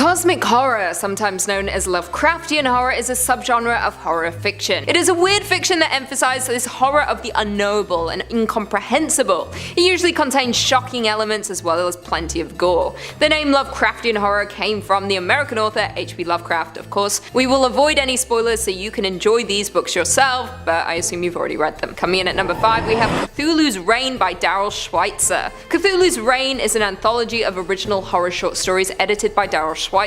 Cosmic horror, sometimes known as Lovecraftian horror, is a subgenre of horror fiction. It is a weird fiction that emphasizes horror of the unknowable and incomprehensible. It usually contains shocking elements as well as plenty of gore. The name Lovecraftian horror came from the American author H.P. Lovecraft, of course. We will avoid any spoilers so you can enjoy these books yourself, but I assume you've already read them. Coming in at number 5, we have Cthulhu's Reign by Daryl Schweitzer. Cthulhu's Reign is an anthology of original horror short stories edited by Daryl Schweitzer.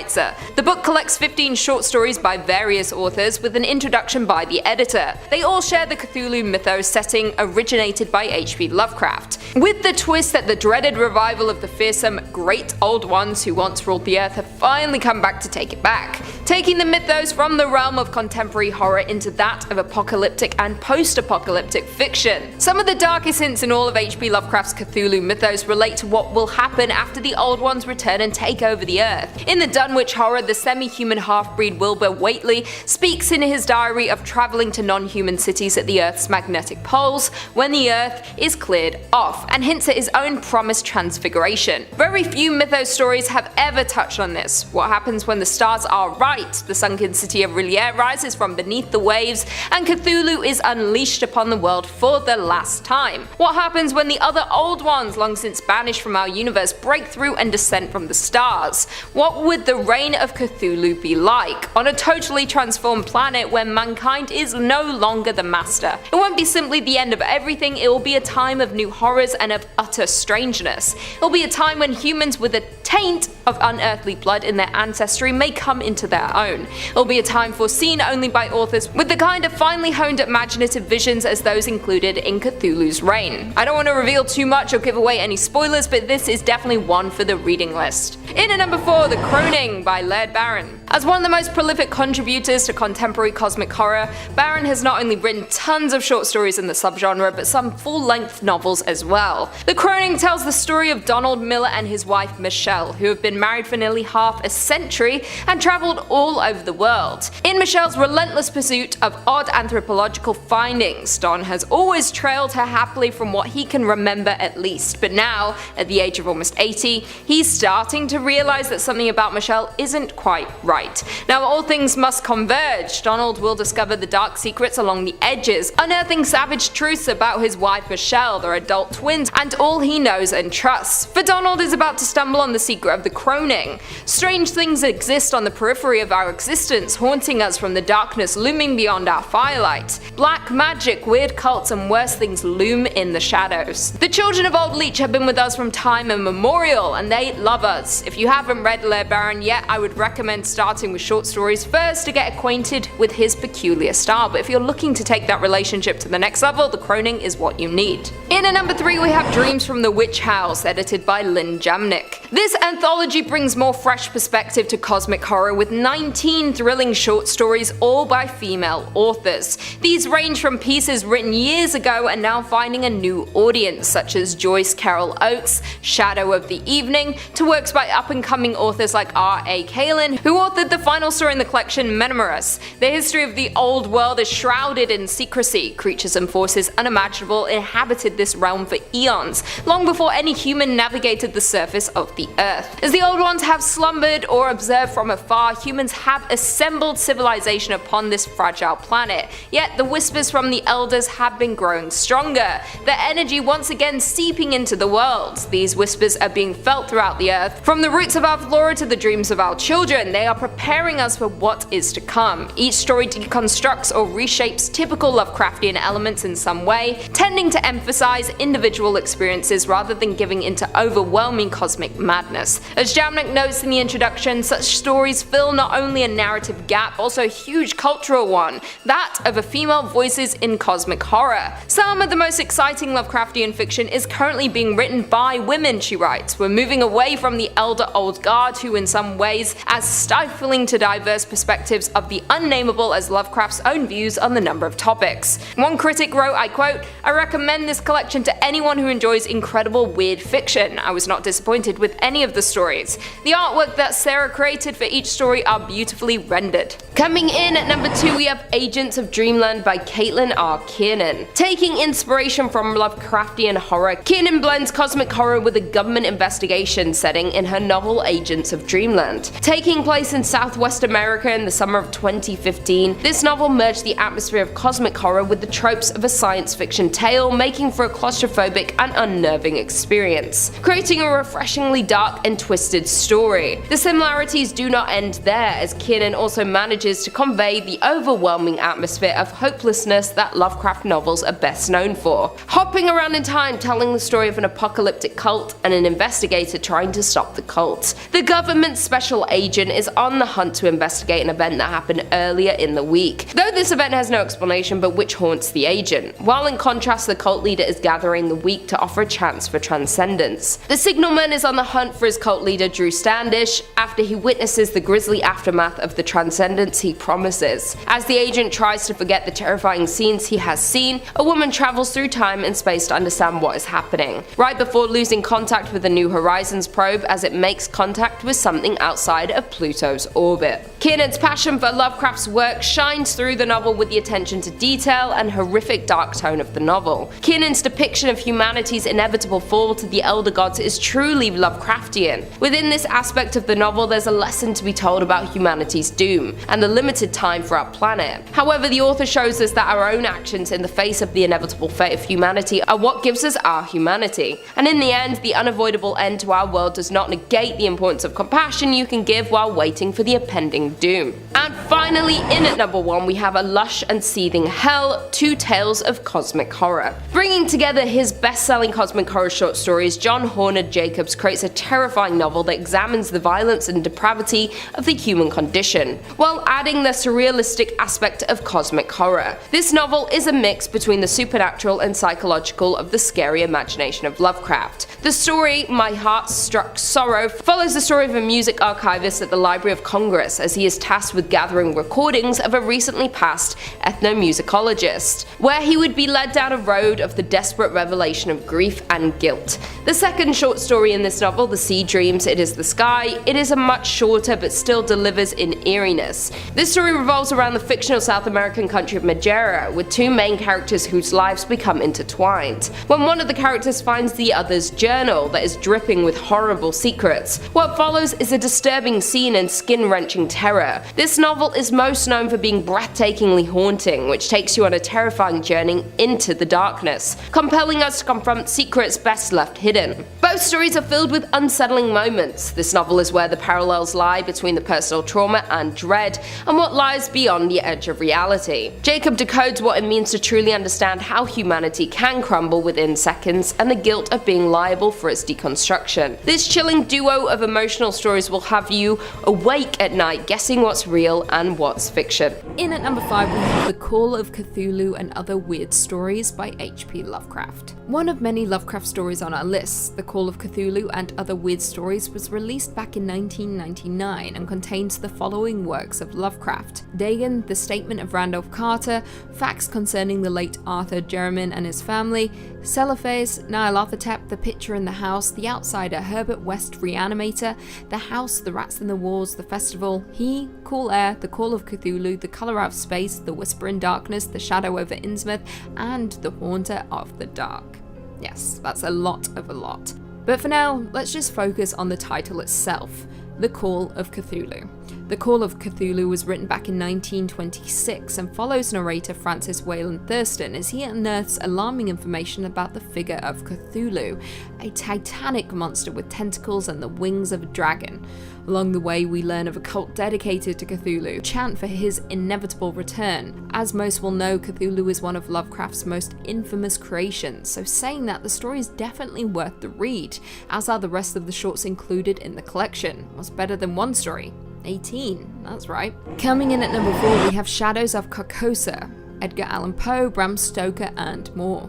The book collects 15 short stories by various authors with an introduction by the editor. They all share the Cthulhu mythos setting originated by H.P. Lovecraft, with the twist that the dreaded revival of the fearsome Great Old Ones who once ruled the earth have finally come back to take it back, taking the mythos from the realm of contemporary horror into that of apocalyptic and post-apocalyptic fiction. Some of the darkest hints in all of H.P. Lovecraft's Cthulhu mythos relate to what will happen after the Old Ones return and take over the earth. In the Dunwich horror, the semi-human half-breed Wilbur Whately speaks in his diary of travelling to non-human cities at the Earth's magnetic poles when the Earth is cleared off, and hints at his own promised transfiguration. Very few mythos stories have ever touched on this. What happens when the stars are right? The sunken city of R'lyeh rises from beneath the waves, and Cthulhu is unleashed upon the world for the last time. What happens when the other Old Ones, long since banished from our universe, break through and descend from the stars? What would the reign of Cthulhu be like on a totally transformed planet where mankind is no longer the master? It won't be simply the end of everything, it will be a time of new horrors and of utter strangeness. It will be a time when humans with a taint of unearthly blood in their ancestry may come into their own. It will be a time foreseen only by authors with the kind of finely honed imaginative visions as those included in Cthulhu's Reign. I don't want to reveal too much or give away any spoilers, but this is definitely one for the reading list. In at number 4, The Croning by Laird Barron. As one of the most prolific contributors to contemporary cosmic horror, Barron has not only written tons of short stories in the subgenre, but some full-length novels as well. The Croning tells the story of Donald Miller and his wife Michelle, who have been married for nearly half a century and travelled all over the world. In Michelle's relentless pursuit of odd anthropological findings, Don has always trailed her happily from what he can remember at least, but now, at the age of almost 80, he's starting to realise that something about Michelle isn't quite right. Now all things must converge. Donald will discover the dark secrets along the edges, unearthing savage truths about his wife Michelle, their adult twins, and all he knows and trusts. For Donald is about to stumble on the secret of the Croning. Strange things exist on the periphery of our existence, haunting us from the darkness looming beyond our firelight. Black magic, weird cults, and worse things loom in the shadows. The children of Old Leech have been with us from time immemorial, and they love us. If you haven't read Laird Barron yet, I would recommend starting with short stories first to get acquainted with his peculiar style, but if you're looking to take that relationship to the next level, The Croning is what you need. In at number 3, we have Dreams from the Witch House, edited by Lynn Jamnick. This anthology brings more fresh perspective to cosmic horror with 19 thrilling short stories, all by female authors. These range from pieces written years ago and now finding a new audience, such as Joyce Carol Oates' Shadow of the Evening, to works by up-and-coming authors like R.A. Kalin, who authored the final story in the collection Memoirus. The history of the old world is shrouded in secrecy. Creatures and forces unimaginable inhabited this realm for eons, long before any human navigated the surface of the earth. As the old ones have slumbered or observed from afar, humans have assembled civilization upon this fragile planet. Yet the whispers from the elders have been growing stronger, their energy once again seeping into the world. These whispers are being felt throughout the earth. From the roots of our flora to the dreams of our children, they are preparing us for what is to come. Each story deconstructs or reshapes typical Lovecraftian elements in some way, tending to emphasize individual experiences rather than giving into overwhelming cosmic madness. As Jamnick notes in the introduction, such stories fill not only a narrative gap, also a huge cultural one, that of a female voices in cosmic horror. Some of the most exciting Lovecraftian fiction is currently being written by women, she writes. We're moving away from the elder old guard who in some ways as stifling to diverse perspectives of the unnameable as Lovecraft's own views on the number of topics. One critic wrote, I quote, "I recommend this collection collection to anyone who enjoys incredible weird fiction. I was not disappointed with any of the stories. The artwork that Sarah created for each story are beautifully rendered. Coming in at number 2, we have Agents of Dreamland by Caitlin R. Kiernan. Taking inspiration from Lovecraftian horror, Kiernan blends cosmic horror with a government investigation setting in her novel Agents of Dreamland. Taking place in Southwest America in the summer of 2015, this novel merged the atmosphere of cosmic horror with the tropes of a science fiction tale, making for a claustrophobic and unnerving experience, creating a refreshingly dark and twisted story. The similarities do not end there, as Kiernan also manages to convey the overwhelming atmosphere of hopelessness that Lovecraft novels are best known for, hopping around in time telling the story of an apocalyptic cult and an investigator trying to stop the cult. The government special agent is on the hunt to investigate an event that happened earlier in the week, though this event has no explanation but which haunts the agent, while in contrast the cult leader is gathering the weak to offer a chance for transcendence. The signalman is on the hunt for his cult leader Drew Standish after he witnesses the grisly aftermath of the transcendence he promises. As the agent tries to forget the terrifying scenes he has seen, a woman travels through time and space to understand what is happening, right before losing contact with the New Horizons probe as it makes contact with something outside of Pluto's orbit. Kiernan's passion for Lovecraft's work shines through the novel with the attention to detail and horrific dark tone of the novel. Kiernan's depiction of humanity's inevitable fall to the Elder Gods is truly Lovecraftian. Within this aspect of the novel, there's a lesson to be told about humanity's doom and the limited time for our planet. However, the author shows us that our own actions in the face of the inevitable fate of humanity are what gives us our humanity. And in the end, the unavoidable end to our world does not negate the importance of compassion you can give while waiting for the impending doom. And finally, in at number 1, we have A Lush and Seething Hell, Two Tales of Cosmic Horror. Bringing together his best-selling cosmic horror short stories, John Horner Jacobs creates a terrifying novel that examines the violence and depravity of the human condition, while adding the surrealistic aspect of cosmic horror. This novel is a mix between the supernatural and psychological of the scary imagination of Lovecraft. The story, My Heart Struck Sorrow, follows the story of a music archivist at the Library of Congress as he is tasked with gathering recordings of a recently passed ethnomusicologist, where he would be led down a road of the desperate revelation of grief and guilt. The second short story in this novel, The Sea Dreams, It Is the Sky, it is a much shorter but still delivers in eeriness. This story revolves around the fictional South American country of Madeira, with two main characters whose lives become intertwined. When one of the characters finds the other's journal that is dripping with horrible secrets, what follows is a disturbing scene and skin-wrenching terror. This novel is most known for being breathtakingly haunting, which takes you on a terrifying journey into the darkness, compelling us to confront secrets best left hidden. Both stories are filled with unsettling moments. This novel is where the parallels lie between the personal trauma and dread, and what lies beyond the edge of reality. Jacob decodes what it means to truly understand how humanity can crumble within seconds and the guilt of being liable for its deconstruction. This chilling duo of emotional stories will have you awake at night guessing what's real and what's fiction. In at number 5, we have The Call of Cthulhu and Other Weird Stories by H.P. Lovecraft. One of many Lovecraft stories on our list, The Call of Cthulhu and Other Weird Stories was released back in 1999 and contains the following works of Lovecraft: Dagon, The Statement of Randolph Carter, Facts Concerning the Late Arthur Jermyn and His Family, Cellophase, Nyarlathotep, The Picture in the House, The Outsider, Herbert West Reanimator, The House, The Rats in the Walls, The Festival, He, Cool Air, The Call of Cthulhu, The Color Out of Space, The Whisper in Darkness, The Shadow over Innsmouth, and The Haunter of the Dark. Yes, that's a lot of a lot. But for now, let's just focus on the title itself, The Call of Cthulhu. The Call of Cthulhu was written back in 1926 and follows narrator Francis Wayland Thurston as he unearths alarming information about the figure of Cthulhu, a titanic monster with tentacles and the wings of a dragon. Along the way, we learn of a cult dedicated to Cthulhu, chant for his inevitable return. As most will know, Cthulhu is one of Lovecraft's most infamous creations, so saying that, the story is definitely worth the read, as are the rest of the shorts included in the collection. What's better than one story? 18, that's right. Coming in at number 4, we have Shadows of Carcosa, Edgar Allan Poe, Bram Stoker, and more.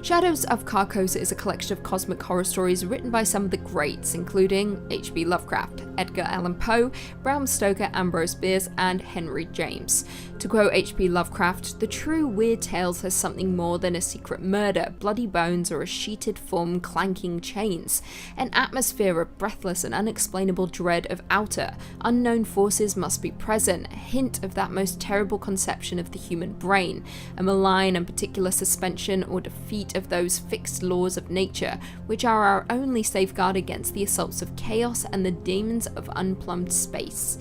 Shadows of Carcosa is a collection of cosmic horror stories written by some of the greats, including H.P. Lovecraft, Edgar Allan Poe, Bram Stoker, Ambrose Bierce, and Henry James. To quote H.P. Lovecraft, "The true Weird Tales has something more than a secret murder, bloody bones, or a sheeted form clanking chains. An atmosphere of breathless and unexplainable dread of outer, unknown forces must be present, a hint of that most terrible conception of the human brain, a malign and particular suspension or defeat of those fixed laws of nature, which are our only safeguard against the assaults of chaos and the demons of unplumbed space."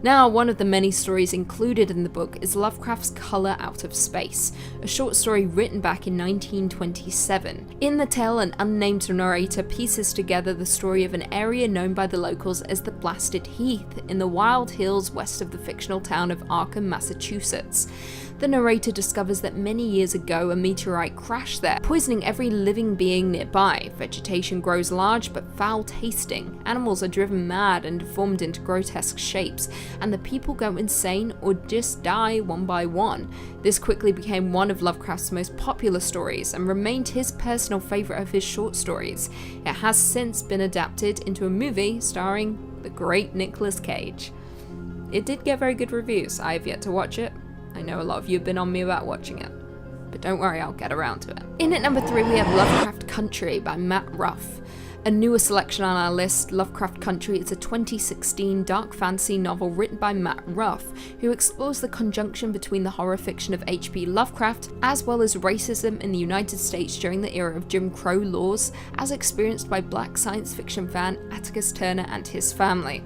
Now, one of the many stories included in the book is Lovecraft's Color Out of Space, a short story written back in 1927. In the tale, an unnamed narrator pieces together the story of an area known by the locals as the Blasted Heath in the wild hills west of the fictional town of Arkham, Massachusetts. The narrator discovers that many years ago a meteorite crashed there, poisoning every living being nearby. Vegetation grows large but foul-tasting, animals are driven mad and deformed into grotesque shapes, and the people go insane or just die one by one. This quickly became one of Lovecraft's most popular stories and remained his personal favourite of his short stories. It has since been adapted into a movie starring the great Nicolas Cage. It did get very good reviews. I have yet to watch it. I know a lot of you have been on me about watching it, but don't worry, I'll get around to it. In at number 3 we have Lovecraft Country by Matt Ruff. A newer selection on our list, Lovecraft Country is a 2016 dark fantasy novel written by Matt Ruff, who explores the conjunction between the horror fiction of H.P. Lovecraft, as well as racism in the United States during the era of Jim Crow laws, as experienced by black science fiction fan Atticus Turner and his family.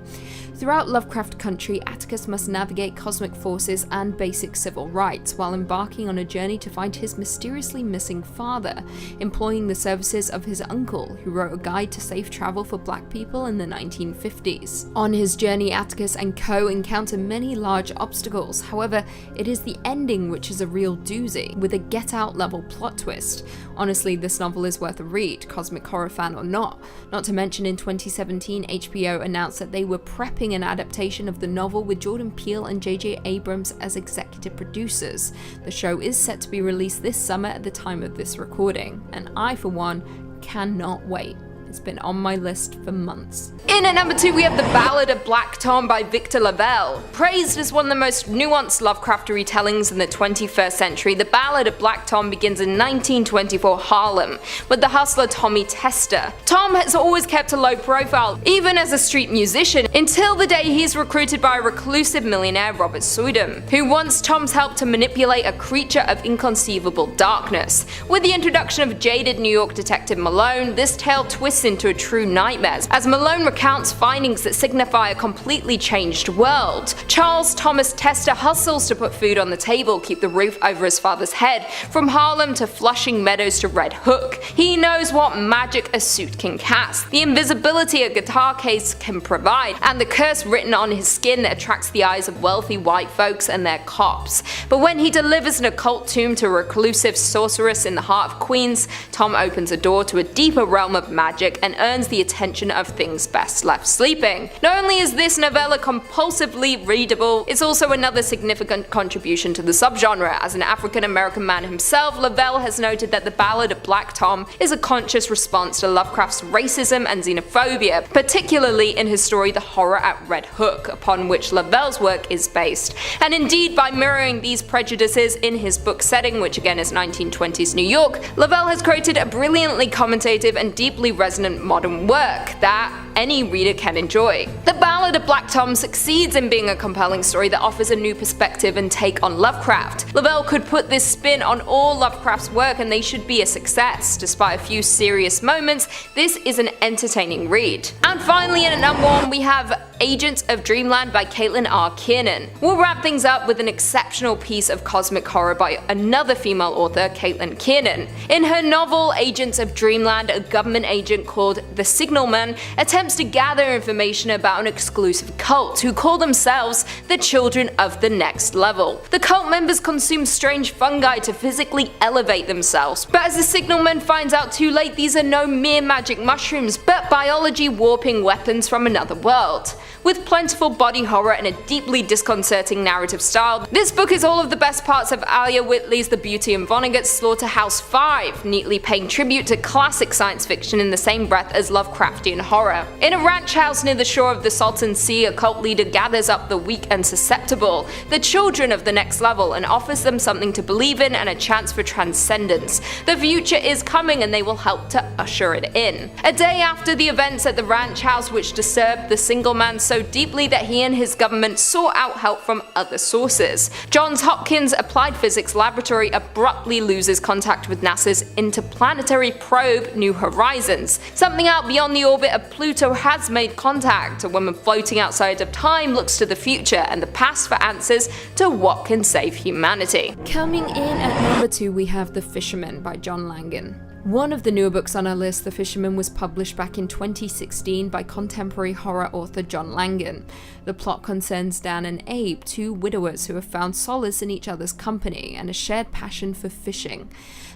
Throughout Lovecraft Country, Atticus must navigate cosmic forces and basic civil rights while embarking on a journey to find his mysteriously missing father, employing the services of his uncle, who wrote a guide to safe travel for black people in the 1950s. On his journey, Atticus and co. encounter many large obstacles. However, it is the ending which is a real doozy, with a Get Out level plot twist. Honestly, this novel is worth a read, cosmic horror fan or not. Not to mention, in 2017, HBO announced that they were prepping an adaptation of the novel with Jordan Peele and J.J. Abrams as executive producers. The show is set to be released this summer at the time of this recording, and I, for one, cannot wait. It's been on my list for months. In at number 2 we have The Ballad of Black Tom by Victor LaValle. Praised as one of the most nuanced Lovecraft retellings in the 21st century, The Ballad of Black Tom begins in 1924 Harlem with the hustler Tommy Tester. Tom has always kept a low profile, even as a street musician, until the day he's recruited by a reclusive millionaire Robert Soydam, who wants Tom's help to manipulate a creature of inconceivable darkness. With the introduction of jaded New York detective Malone, this tale twists into a true nightmare, as Malone recounts findings that signify a completely changed world. Charles Thomas Tester hustles to put food on the table, keep the roof over his father's head, from Harlem to Flushing Meadows to Red Hook. He knows what magic a suit can cast, the invisibility a guitar case can provide, and the curse written on his skin that attracts the eyes of wealthy white folks and their cops. But when he delivers an occult tomb to a reclusive sorceress in the heart of Queens, Tom opens a door to a deeper realm of magic and earns the attention of things best left sleeping. Not only is this novella compulsively readable, it's also another significant contribution to the subgenre. As an African-American man himself, LaValle has noted that The Ballad of Black Tom is a conscious response to Lovecraft's racism and xenophobia, particularly in his story The Horror at Red Hook, upon which LaValle's work is based. And indeed, by mirroring these prejudices in his book setting, which again is 1920s New York, LaValle has created a brilliantly commentative and deeply resonant modern work that any reader can enjoy. The Ballad of Black Tom succeeds in being a compelling story that offers a new perspective and take on Lovecraft. LaValle could put this spin on all Lovecraft's work and they should be a success. Despite a few serious moments, this is an entertaining read. And finally, in at number 1 we have Agents of Dreamland by Caitlin R. Kiernan. We'll wrap things up with an exceptional piece of cosmic horror by another female author, Caitlin Kiernan. In her novel Agents of Dreamland, a government agent called the Signalman attempts to gather information about an exclusive cult who call themselves the Children of the Next Level. The cult members consume strange fungi to physically elevate themselves, but as the Signalman finds out too late, these are no mere magic mushrooms, but biology warping weapons from another world. with plentiful body horror and a deeply disconcerting narrative style. This book is all of the best parts of Alia Whitley's The Beauty and Vonnegut's Slaughterhouse-5, neatly paying tribute to classic science fiction in the same breath as Lovecraftian horror. In a ranch house near the shore of the Salton Sea, a cult leader gathers up the weak and susceptible, the children of the next level, and offers them something to believe in and a chance for transcendence. The future is coming and they will help to usher it in. A day after the events at the ranch house which disturbed the single man so deeply that he and his government sought out help from other sources, Johns Hopkins Applied Physics Laboratory abruptly loses contact with NASA's interplanetary probe New Horizons. Something out beyond the orbit of Pluto has made contact. A woman floating outside of time looks to the future and the past for answers to what can save humanity. Coming in at number 2 we have The Fisherman by John Langan. One of the newer books on our list, The Fisherman, was published back in 2016 by contemporary horror author John Langan. The plot concerns Dan and Abe, two widowers who have found solace in each other's company and a shared passion for fishing.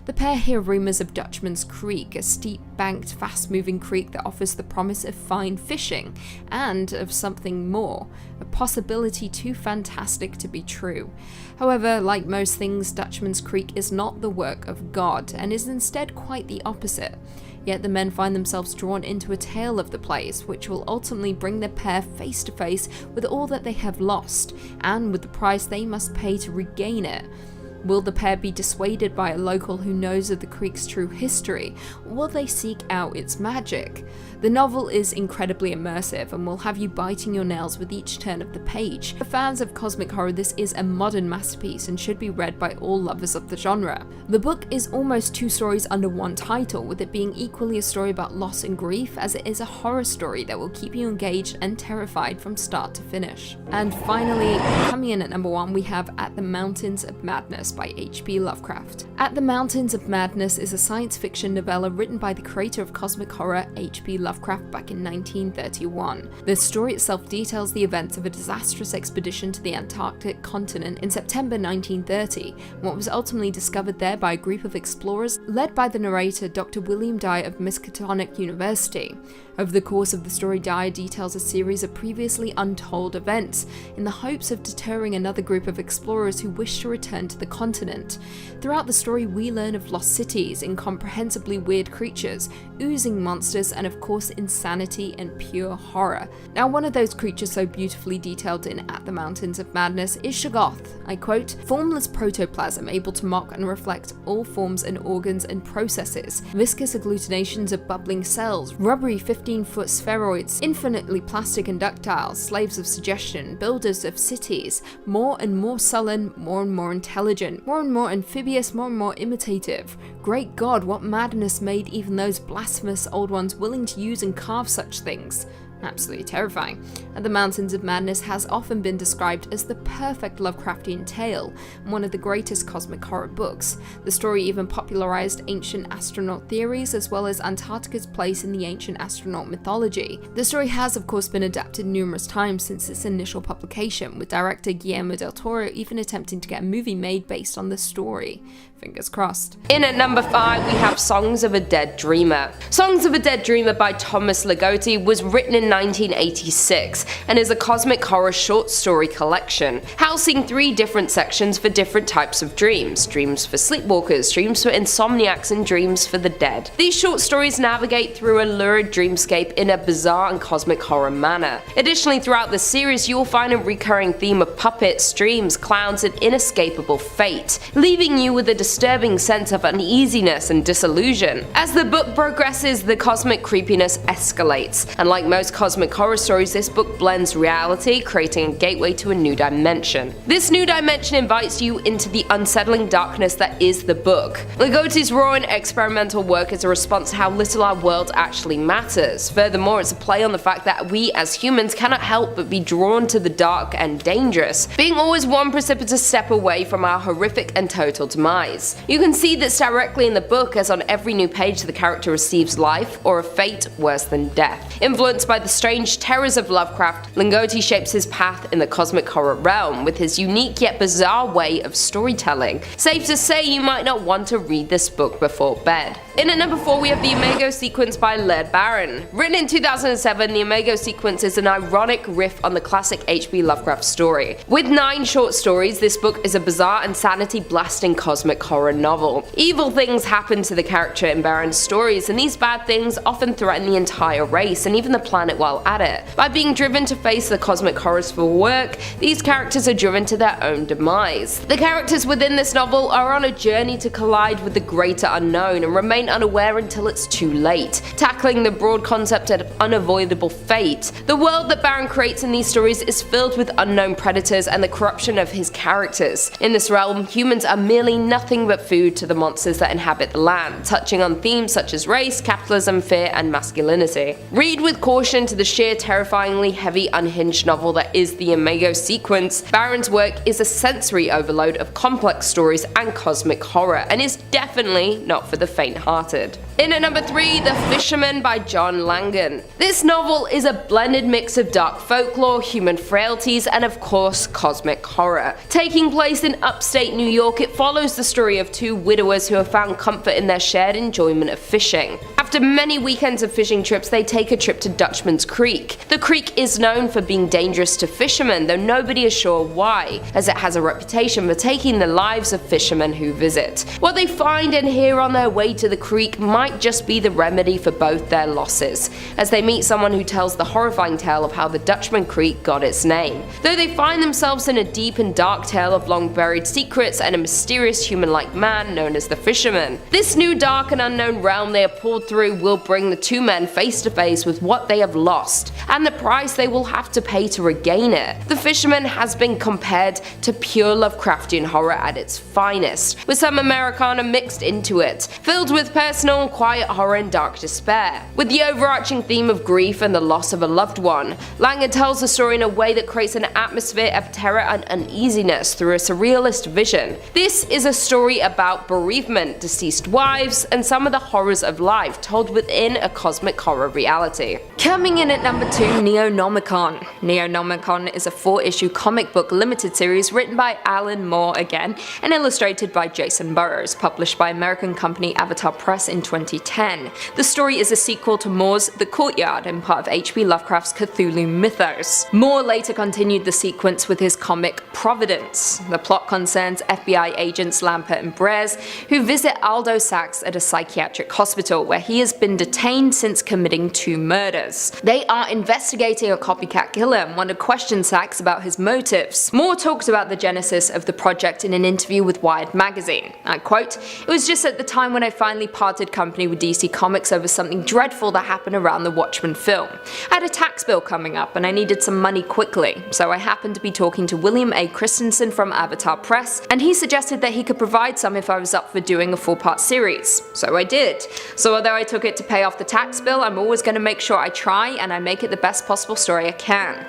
The pair hear rumours of Dutchman's Creek, a steep-banked, fast-moving creek that offers the promise of fine fishing, and of something more, a possibility too fantastic to be true. However, like most things, Dutchman's Creek is not the work of God, and is instead quite the opposite. Yet the men find themselves drawn into a tale of the place, which will ultimately bring the pair face to face with all that they have lost, and with the price they must pay to regain it. Will the pair be dissuaded by a local who knows of the creek's true history, or will they seek out its magic? The novel is incredibly immersive and will have you biting your nails with each turn of the page. For fans of cosmic horror, this is a modern masterpiece and should be read by all lovers of the genre. The book is almost 2 stories under one title, with it being equally a story about loss and grief as it is a horror story that will keep you engaged and terrified from start to finish. And finally, coming in at number 1, we have At the Mountains of Madness by H.P. Lovecraft. At the Mountains of Madness is a science fiction novella written by the creator of cosmic horror, H.P. Lovecraft, back in 1931. The story itself details the events of a disastrous expedition to the Antarctic continent in September 1930, what was ultimately discovered there by a group of explorers led by the narrator Dr. William Dyer of Miskatonic University. Over the course of the story, Dyer details a series of previously untold events in the hopes of deterring another group of explorers who wish to return to the continent. Throughout the story, we learn of lost cities, incomprehensibly weird creatures, oozing monsters, and of course insanity and pure horror. Now, one of those creatures so beautifully detailed in At the Mountains of Madness is Shoggoth. I quote, "Formless protoplasm able to mock and reflect all forms and organs and processes, viscous agglutinations of bubbling cells, rubbery 15-foot spheroids, infinitely plastic and ductile, slaves of suggestion, builders of cities, more and more sullen, more and more intelligent, more and more amphibious, more and more imitative. Great God, what madness made even those blasphemous old ones willing to use and carve such things?" Absolutely terrifying. At the Mountains of Madness has often been described as the perfect Lovecraftian tale, and one of the greatest cosmic horror books. The story even popularized ancient astronaut theories, as well as Antarctica's place in the ancient astronaut mythology. The story has of course been adapted numerous times since its initial publication, with director Guillermo del Toro even attempting to get a movie made based on the story. Fingers crossed. In at number 5, we have Songs of a Dead Dreamer. Songs of a Dead Dreamer by Thomas Ligotti was written in 1986 and is a cosmic horror short story collection, housing 3 different sections for different types of dreams: dreams for sleepwalkers, dreams for insomniacs, and dreams for the dead. These short stories navigate through a lurid dreamscape in a bizarre and cosmic horror manner. Additionally, throughout the series, you will find a recurring theme of puppets, dreams, clowns, and inescapable fate, leaving you with a disturbing sense of uneasiness and disillusion. As the book progresses, the cosmic creepiness escalates, and like most cosmic horror stories, this book blends reality, creating a gateway to a new dimension. This new dimension invites you into the unsettling darkness that is the book. Ligotti's raw and experimental work is a response to how little our world actually matters. Furthermore, it's a play on the fact that we as humans cannot help but be drawn to the dark and dangerous, being always one precipitous step away from our horrific and total demise. You can see this directly in the book, as on every new page the character receives life or a fate worse than death. Influenced by the strange terrors of Lovecraft, Ligotti shapes his path in the cosmic horror realm with his unique yet bizarre way of storytelling. Safe to say you might not want to read this book before bed. In at number 4 we have the Imago sequence by Lead Baron. Written in 2007, the Imago sequence is an ironic riff on the classic H.P. Lovecraft story. With 9 short stories, this book is a bizarre and sanity-blasting cosmic horror novel. Evil things happen to the character in Baron's stories, and these bad things often threaten the entire race and even the planet while at it. By being driven to face the cosmic horrors for work, these characters are driven to their own demise. The characters within this novel are on a journey to collide with the greater unknown and remain unaware until it's too late, tackling the broad concept of unavoidable fate. The world that Baron creates in these stories is filled with unknown predators and the corruption of his characters. In this realm, humans are merely nothing but food to the monsters that inhabit the land, touching on themes such as race, capitalism, fear, and masculinity. Read with caution to the sheer terrifyingly heavy unhinged novel that is the Imago sequence. Baron's work is a sensory overload of complex stories and cosmic horror, and is definitely not for the faint-hearted. In at number 3, The Fisherman by John Langan. This novel is a blended mix of dark folklore, human frailties, and of course, cosmic horror. Taking place in upstate New York, it follows the story of 2 widowers who have found comfort in their shared enjoyment of fishing. After many weekends of fishing trips, they take a trip to Dutchman's Creek. The creek is known for being dangerous to fishermen, though nobody is sure why, as it has a reputation for taking the lives of fishermen who visit. What they find and hear on their way to the creek might just be the remedy for both their losses, as they meet someone who tells the horrifying tale of how the Dutchman Creek got its name. Though they find themselves in a deep and dark tale of long buried secrets and a mysterious human-like man known as the Fisherman. This new dark and unknown realm they are pulled through will bring the 2 men face to face with what they have lost, and the price they will have to pay to regain it. The Fisherman has been compared to pure Lovecraftian horror at its finest, with some Americana mixed into it, filled with personal and quiet horror and dark despair. With the overarching theme of grief and the loss of a loved one, Langan tells the story in a way that creates an atmosphere of terror and uneasiness through a surrealist vision. This is a story about bereavement, deceased wives, and some of the horrors of life told within a cosmic horror reality. Coming in at number 2, Neonomicon. Neonomicon is a 4-issue comic book limited series written by Alan Moore again and illustrated by Jason Burrows, published by American company Avatar Press in 2010. The story is a sequel to Moore's The Courtyard and part of H.P. Lovecraft's Cthulhu mythos. Moore later continued the sequence with his comic Providence. The plot concerns FBI agents Lampert and Brez, who visit Aldo Sachs at a psychiatric hospital where he has been detained since committing 2 murders. They are investigating a copycat killer and want to question Sachs about his motives. Moore talks about the genesis of the project in an interview with Wired magazine. I quote, "It was just at the time when I finally parted company with DC Comics over something dreadful that happened around the Watchmen film. I had a tax bill coming up and I needed some money quickly, so I happened to be talking to William A. Christensen from Avatar Press, and he suggested that he could provide some if I was up for doing a 4-part series. So I did. So although I took it to pay off the tax bill, I'm always going to make sure I try and I make it the best possible story I can."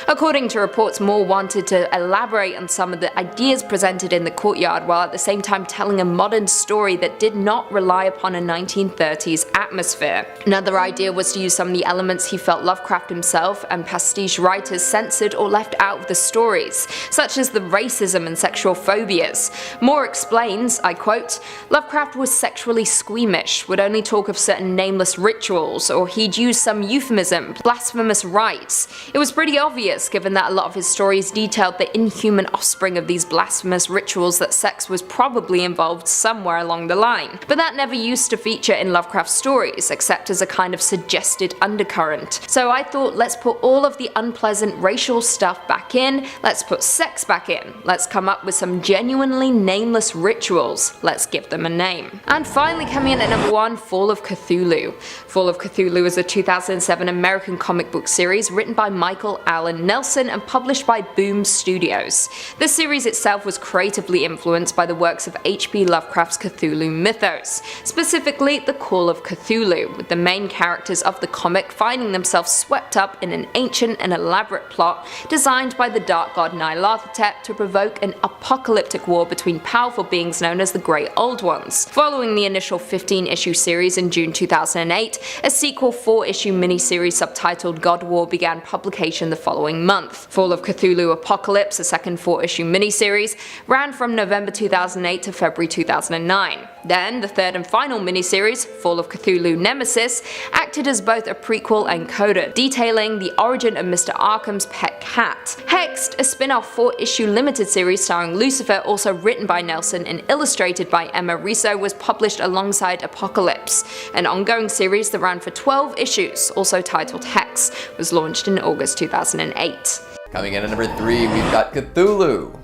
According to reports, Moore wanted to elaborate on some of the ideas presented in The Courtyard while at the same time telling a modern story that did not rely upon a 1930s atmosphere. Another idea was to use some of the elements he felt Lovecraft himself and pastiche writers censored or left out of the stories, such as the racism and sexual phobias. Moore explains, I quote, "Lovecraft was sexually squeamish, would only talk of certain nameless rituals, or he'd use some euphemism, blasphemous rites. It was pretty obvious, given that a lot of his stories detailed the inhuman offspring of these blasphemous rituals, that sex was probably involved somewhere along the line. But that never used to feature in Lovecraft's stories, except as a kind of suggested undercurrent. So I thought, let's put all of the unpleasant racial stuff back in, let's put sex back in, let's come up with some genuinely nameless rituals, let's give them a name." And finally coming in at number 1, Fall of Cthulhu. Fall of Cthulhu is a 2007 American comic book series written by Michael Allen Nelson and published by Boom Studios. The series itself was creatively influenced by the works of H.P. Lovecraft's Cthulhu mythos, specifically The Call of Cthulhu, with the main characters of the comic finding themselves swept up in an ancient and elaborate plot designed by the dark god Nyarlathotep to provoke an apocalyptic war between powerful beings known as the Great Old Ones. Following the initial 15-issue series in June 2008, a sequel 4-issue miniseries subtitled God War began publication the following month. Fall of Cthulhu Apocalypse, a second 4-issue miniseries, ran from November 2008 to February 2009. Then, the third and final miniseries, Fall of Cthulhu Nemesis, acted as both a prequel and coda, detailing the origin of Mr. Arkham's pet cat. Hexed, a spin-off 4-issue limited series starring Lucifer, also written by Nelson and illustrated by Emma Riso, was published alongside Apocalypse. An ongoing series that ran for 12 issues, also titled Hex, was launched in August 2008. Coming in at number 3, we've got Cthulhu.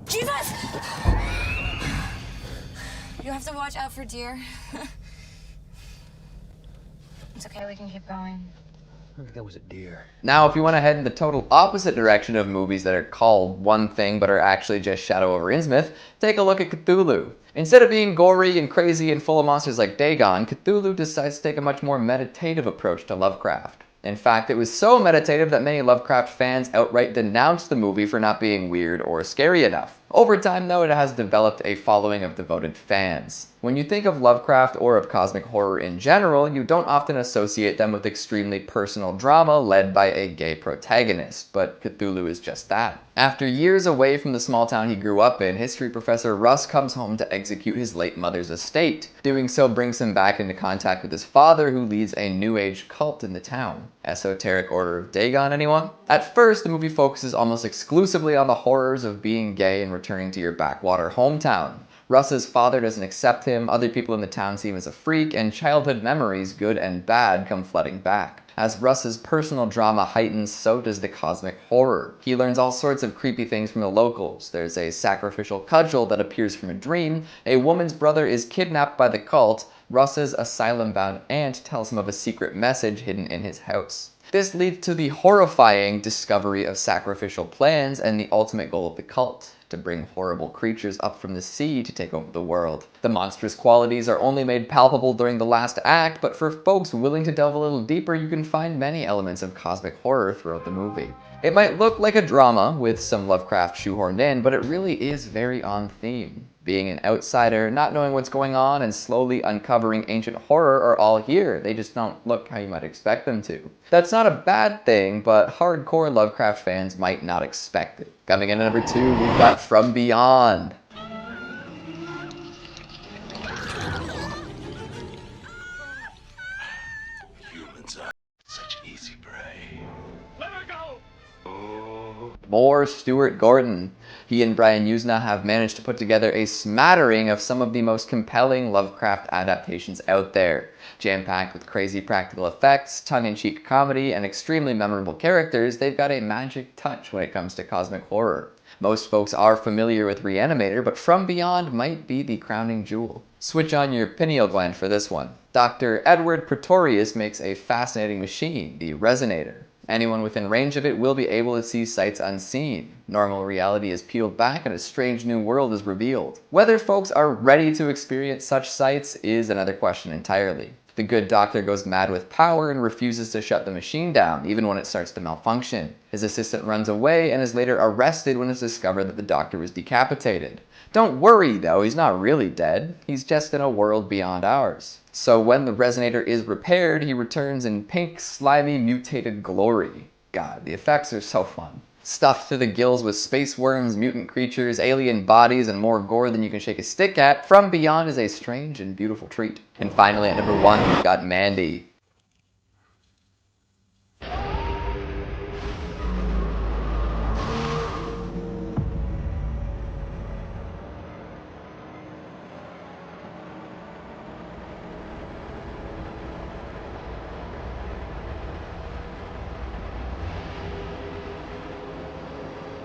Jesus! You have to watch out for deer. It's okay, we can keep going. I think that was a deer. Now, if you want to head in the total opposite direction of movies that are called one thing but are actually just Shadow over Innsmouth, take a look at Cthulhu. Instead of being gory and crazy and full of monsters like Dagon, Cthulhu decides to take a much more meditative approach to Lovecraft. In fact, it was so meditative that many Lovecraft fans outright denounced the movie for not being weird or scary enough. Over time, though, it has developed a following of devoted fans. When you think of Lovecraft or of cosmic horror in general, you don't often associate them with extremely personal drama led by a gay protagonist, but Cthulhu is just that. After years away from the small town he grew up in, history professor Russ comes home to execute his late mother's estate. Doing so brings him back into contact with his father, who leads a New Age cult in the town. Esoteric Order of Dagon, anyone? At first, the movie focuses almost exclusively on the horrors of being gay and returning to your backwater hometown. Russ's father doesn't accept him, other people in the town see him as a freak, and childhood memories, good and bad, come flooding back. As Russ's personal drama heightens, so does the cosmic horror. He learns all sorts of creepy things from the locals. There's a sacrificial cudgel that appears from a dream, a woman's brother is kidnapped by the cult, Russ's asylum-bound aunt tells him of a secret message hidden in his house. This leads to the horrifying discovery of sacrificial plans and the ultimate goal of the cult, to bring horrible creatures up from the sea to take over the world. The monstrous qualities are only made palpable during the last act, but for folks willing to delve a little deeper, you can find many elements of cosmic horror throughout the movie. It might look like a drama with some Lovecraft shoehorned in, but it really is very on theme. Being an outsider, not knowing what's going on, and slowly uncovering ancient horror are all here. They just don't look how you might expect them to. That's not a bad thing, but hardcore Lovecraft fans might not expect it. Coming in at number 2, we've got From Beyond. Humans are such easy prey. Let her go! Oh. More Stuart Gordon. He and Brian Yuzna have managed to put together a smattering of some of the most compelling Lovecraft adaptations out there. Jam-packed with crazy practical effects, tongue-in-cheek comedy, and extremely memorable characters, they've got a magic touch when it comes to cosmic horror. Most folks are familiar with Reanimator, but From Beyond might be the crowning jewel. Switch on your pineal gland for this one. Dr. Edward Pretorius makes a fascinating machine, the Resonator. Anyone within range of it will be able to see sights unseen. Normal reality is peeled back and a strange new world is revealed. Whether folks are ready to experience such sights is another question entirely. The good doctor goes mad with power and refuses to shut the machine down, even when it starts to malfunction. His assistant runs away and is later arrested when it's discovered that the doctor was decapitated. Don't worry though, he's not really dead. He's just in a world beyond ours. So when the Resonator is repaired, he returns in pink, slimy, mutated glory. God, the effects are so fun. Stuffed to the gills with space worms, mutant creatures, alien bodies, and more gore than you can shake a stick at, From Beyond is a strange and beautiful treat. And finally, at number 1, we've got Mandy.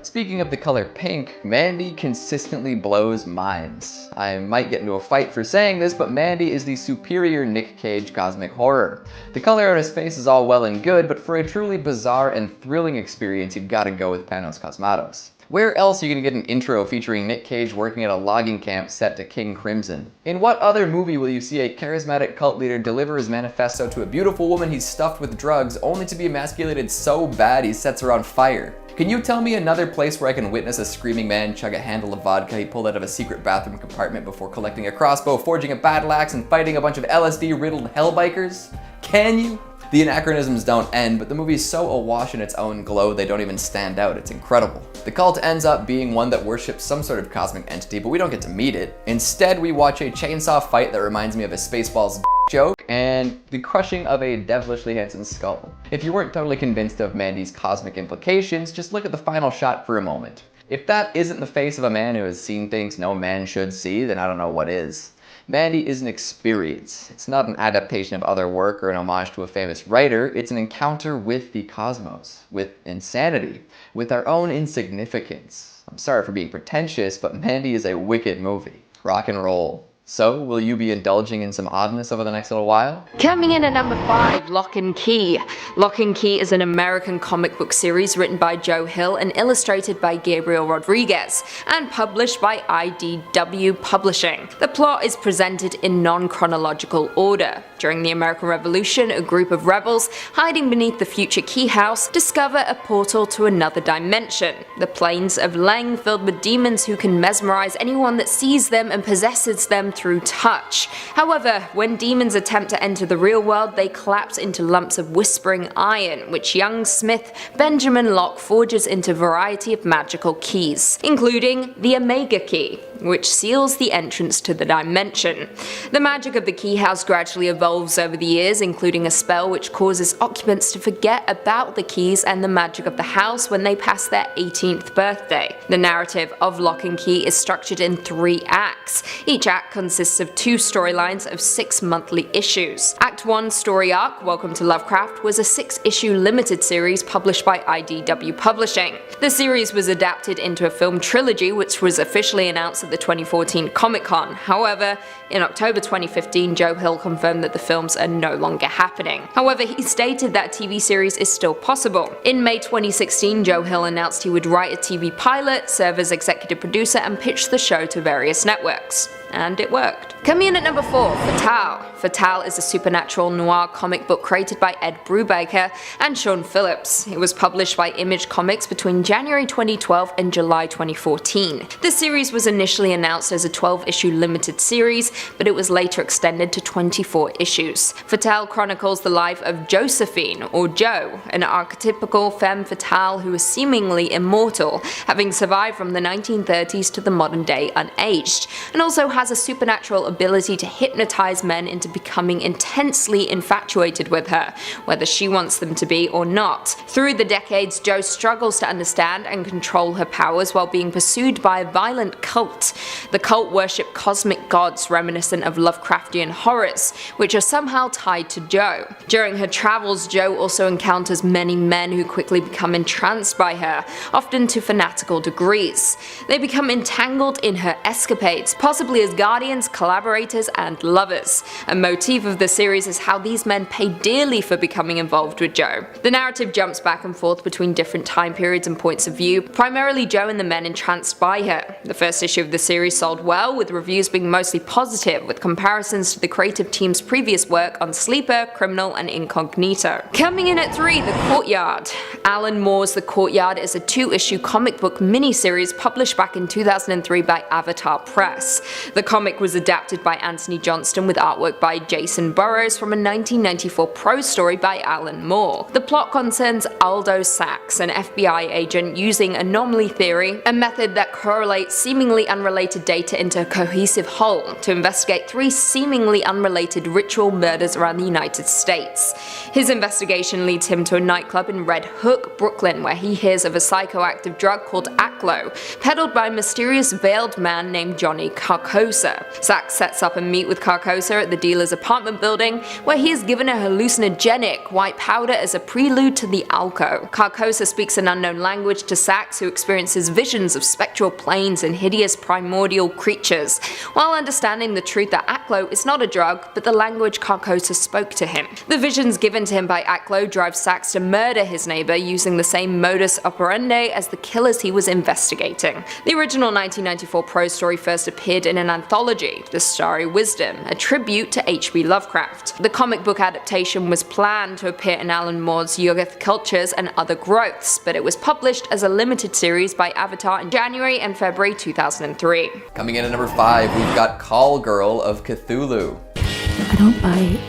Speaking of the color pink, Mandy consistently blows minds. I might get into a fight for saying this, but Mandy is the superior Nick Cage cosmic horror. The color on his face is all well and good, but for a truly bizarre and thrilling experience, you've gotta go with Panos Cosmatos. Where else are you gonna get an intro featuring Nick Cage working at a logging camp set to King Crimson? In what other movie will you see a charismatic cult leader deliver his manifesto to a beautiful woman he's stuffed with drugs, only to be emasculated so bad he sets her on fire? Can you tell me another place where I can witness a screaming man chug a handle of vodka he pulled out of a secret bathroom compartment before collecting a crossbow, forging a battle axe, and fighting a bunch of LSD-riddled hellbikers? Can you? The anachronisms don't end, but the movie's so awash in its own glow they don't even stand out. It's incredible. The cult ends up being one that worships some sort of cosmic entity, but we don't get to meet it. Instead, we watch a chainsaw fight that reminds me of a Spaceballs joke and the crushing of a devilishly handsome skull. If you weren't totally convinced of Mandy's cosmic implications, just look at the final shot for a moment. If that isn't the face of a man who has seen things no man should see, then I don't know what is. Mandy is an experience. It's not an adaptation of other work or an homage to a famous writer. It's an encounter with the cosmos, with insanity, with our own insignificance. I'm sorry for being pretentious, but Mandy is a wicked movie. Rock and roll. So, will you be indulging in some oddness over the next little while? Coming in at number 5, Lock and Key. Lock and Key is an American comic book series written by Joe Hill and illustrated by Gabriel Rodriguez, and published by IDW Publishing. The plot is presented in non-chronological order. During the American Revolution, a group of rebels, hiding beneath the future Key House, discover a portal to another dimension, the plains of Leng, filled with demons who can mesmerize anyone that sees them and possesses them through touch. However, when demons attempt to enter the real world, they collapse into lumps of whispering iron, which young smith Benjamin Locke forges into a variety of magical keys, including the Omega Key, which seals the entrance to the dimension. The magic of the key house gradually evolves over the years, including a spell which causes occupants to forget about the keys and the magic of the house when they pass their 18th birthday. The narrative of Lock and Key is structured in 3 acts. Each act consists of 2 storylines of 6 monthly issues. Act 1 story arc, Welcome to Lovecraft, was a 6-issue limited series published by IDW Publishing. The series was adapted into a film trilogy which was officially announced at the 2014 Comic-Con. However, in October 2015, Joe Hill confirmed that the films are no longer happening. However, he stated that a TV series is still possible. In May 2016, Joe Hill announced he would write a TV pilot, serve as executive producer, and pitch the show to various networks. And it worked. Coming in at number 4, Fatale. Fatale is a supernatural noir comic book created by Ed Brubaker and Sean Phillips. It was published by Image Comics between January 2012 and July 2014. The series was initially announced as a 12-issue limited series, but it was later extended to 24 issues. Fatale chronicles the life of Josephine, or Jo, an archetypical femme fatale who is seemingly immortal, having survived from the 1930s to the modern day unaged, and also has a supernatural ability to hypnotize men into becoming intensely infatuated with her, whether she wants them to be or not. Through the decades, Jo struggles to understand and control her powers while being pursued by a violent cult. The cult worship cosmic gods reminiscent of Lovecraftian horrors, which are somehow tied to Jo. During her travels, Jo also encounters many men who quickly become entranced by her, often to fanatical degrees. They become entangled in her escapades, possibly as guardians, collaborators, and lovers. A motif of the series is how these men pay dearly for becoming involved with Jo. The narrative jumps back and forth between different time periods and points of view, primarily Jo and the men entranced by her. The first issue of the series sold well, with reviews being mostly positive, with comparisons to the creative team's previous work on Sleeper, Criminal, and Incognito. Coming in at 3, The Courtyard. Alan Moore's The Courtyard is a 2-issue comic book miniseries published back in 2003 by Avatar Press. The comic was adapted by Anthony Johnston with artwork by Jason Burrows from a 1994 prose story by Alan Moore. The plot concerns Aldo Sachs, an FBI agent using anomaly theory, a method that correlates seemingly unrelated data into a cohesive whole, to investigate 3 seemingly unrelated ritual murders around the United States. His investigation leads him to a nightclub in Red Hook, Brooklyn, where he hears of a psychoactive drug called Aklo, peddled by a mysterious veiled man named Johnny Carcosa. Sachs sets up a meet with Carcosa at the dealer's apartment building, where he is given a hallucinogenic white powder as a prelude to the Alco. Carcosa speaks an unknown language to Sachs, who experiences visions of spectral planes and hideous primordial creatures, while understanding the truth that Aklo is not a drug, but the language Carcosa spoke to him. The visions given to him by Aklo drive Sachs to murder his neighbor using the same modus operandi as the killers he was investigating. The original 1994 prose story first appeared in an anthology, The Starry Wisdom, a tribute to H.P. Lovecraft. The comic book adaptation was planned to appear in Alan Moore's Yuggoth Cultures and Other Growths, but it was published as a limited series by Avatar in January and February 2003. Coming in at number 5, we've got Call Girl of Cthulhu. I don't bite.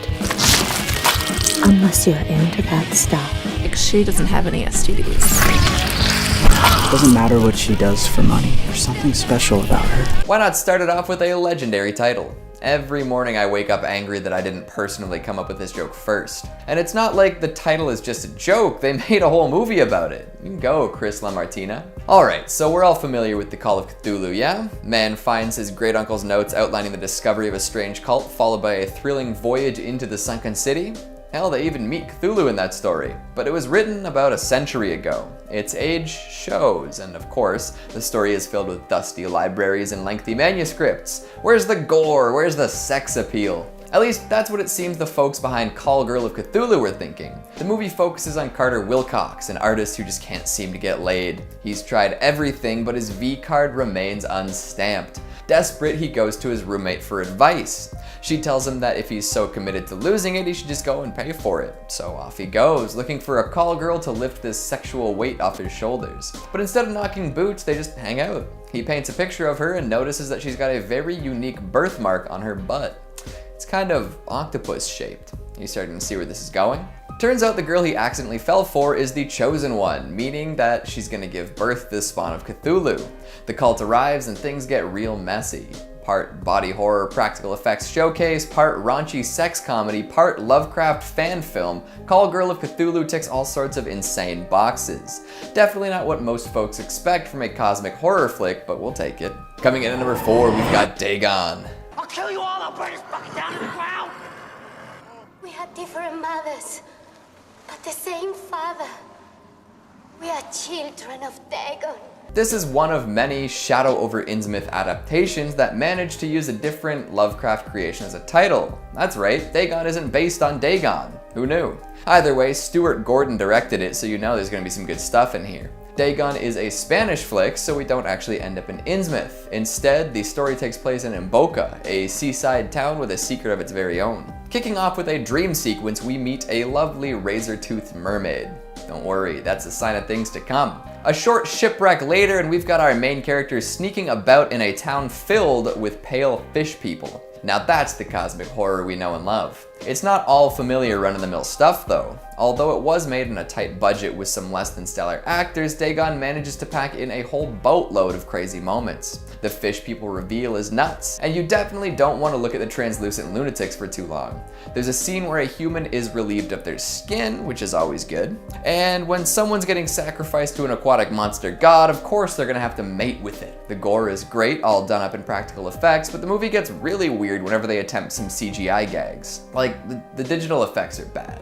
Unless you're into that stuff. Like, she doesn't have any STDs. It doesn't matter what she does for money. There's something special about her. Why not start it off with a legendary title? Every morning I wake up angry that I didn't personally come up with this joke first. And it's not like the title is just a joke, they made a whole movie about it. You can go, Chris LaMartina. Alright, so we're all familiar with the Call of Cthulhu, yeah? Man finds his great uncle's notes outlining the discovery of a strange cult, followed by a thrilling voyage into the sunken city. Hell, they even meet Cthulhu in that story. But it was written about a century ago. Its age shows, and of course, the story is filled with dusty libraries and lengthy manuscripts. Where's the gore? Where's the sex appeal? At least that's what it seems the folks behind Call Girl of Cthulhu were thinking. The movie focuses on Carter Wilcox, an artist who just can't seem to get laid. He's tried everything, but his V-card remains unstamped. Desperate, he goes to his roommate for advice. She tells him that if he's so committed to losing it, he should just go and pay for it. So off he goes, looking for a call girl to lift this sexual weight off his shoulders. But instead of knocking boots, they just hang out. He paints a picture of her and notices that she's got a very unique birthmark on her butt. It's kind of octopus shaped. You starting to see where this is going? Turns out the girl he accidentally fell for is the chosen one, meaning that she's gonna give birth to the spawn of Cthulhu. The cult arrives and things get real messy. Part body horror practical effects showcase, part raunchy sex comedy, part Lovecraft fan film, Call Girl of Cthulhu ticks all sorts of insane boxes. Definitely not what most folks expect from a cosmic horror flick, but we'll take it. Coming in at number 4, we've got Dagon. I'll kill you all, I'll burn this bucket down to the ground! We had different mothers, but the same father. We are children of Dagon. This is one of many Shadow over Innsmouth adaptations that managed to use a different Lovecraft creation as a title. That's right, Dagon isn't based on Dagon. Who knew? Either way, Stuart Gordon directed it, so you know there's gonna be some good stuff in here. Dagon is a Spanish flick, so we don't actually end up in Innsmouth. Instead, the story takes place in Imboca, a seaside town with a secret of its very own. Kicking off with a dream sequence, we meet a lovely razor-toothed mermaid. Don't worry, that's a sign of things to come. A short shipwreck later, and we've got our main characters sneaking about in a town filled with pale fish people. Now that's the cosmic horror we know and love. It's not all familiar run-of-the-mill stuff though. Although it was made on a tight budget with some less than stellar actors, Dagon manages to pack in a whole boatload of crazy moments. The fish people reveal is nuts, and you definitely don't want to look at the translucent lunatics for too long. There's a scene where a human is relieved of their skin, which is always good. And when someone's getting sacrificed to an aquatic monster god, of course they're gonna have to mate with it. The gore is great, all done up in practical effects, but the movie gets really weird whenever they attempt some CGI gags. Like, the digital effects are bad.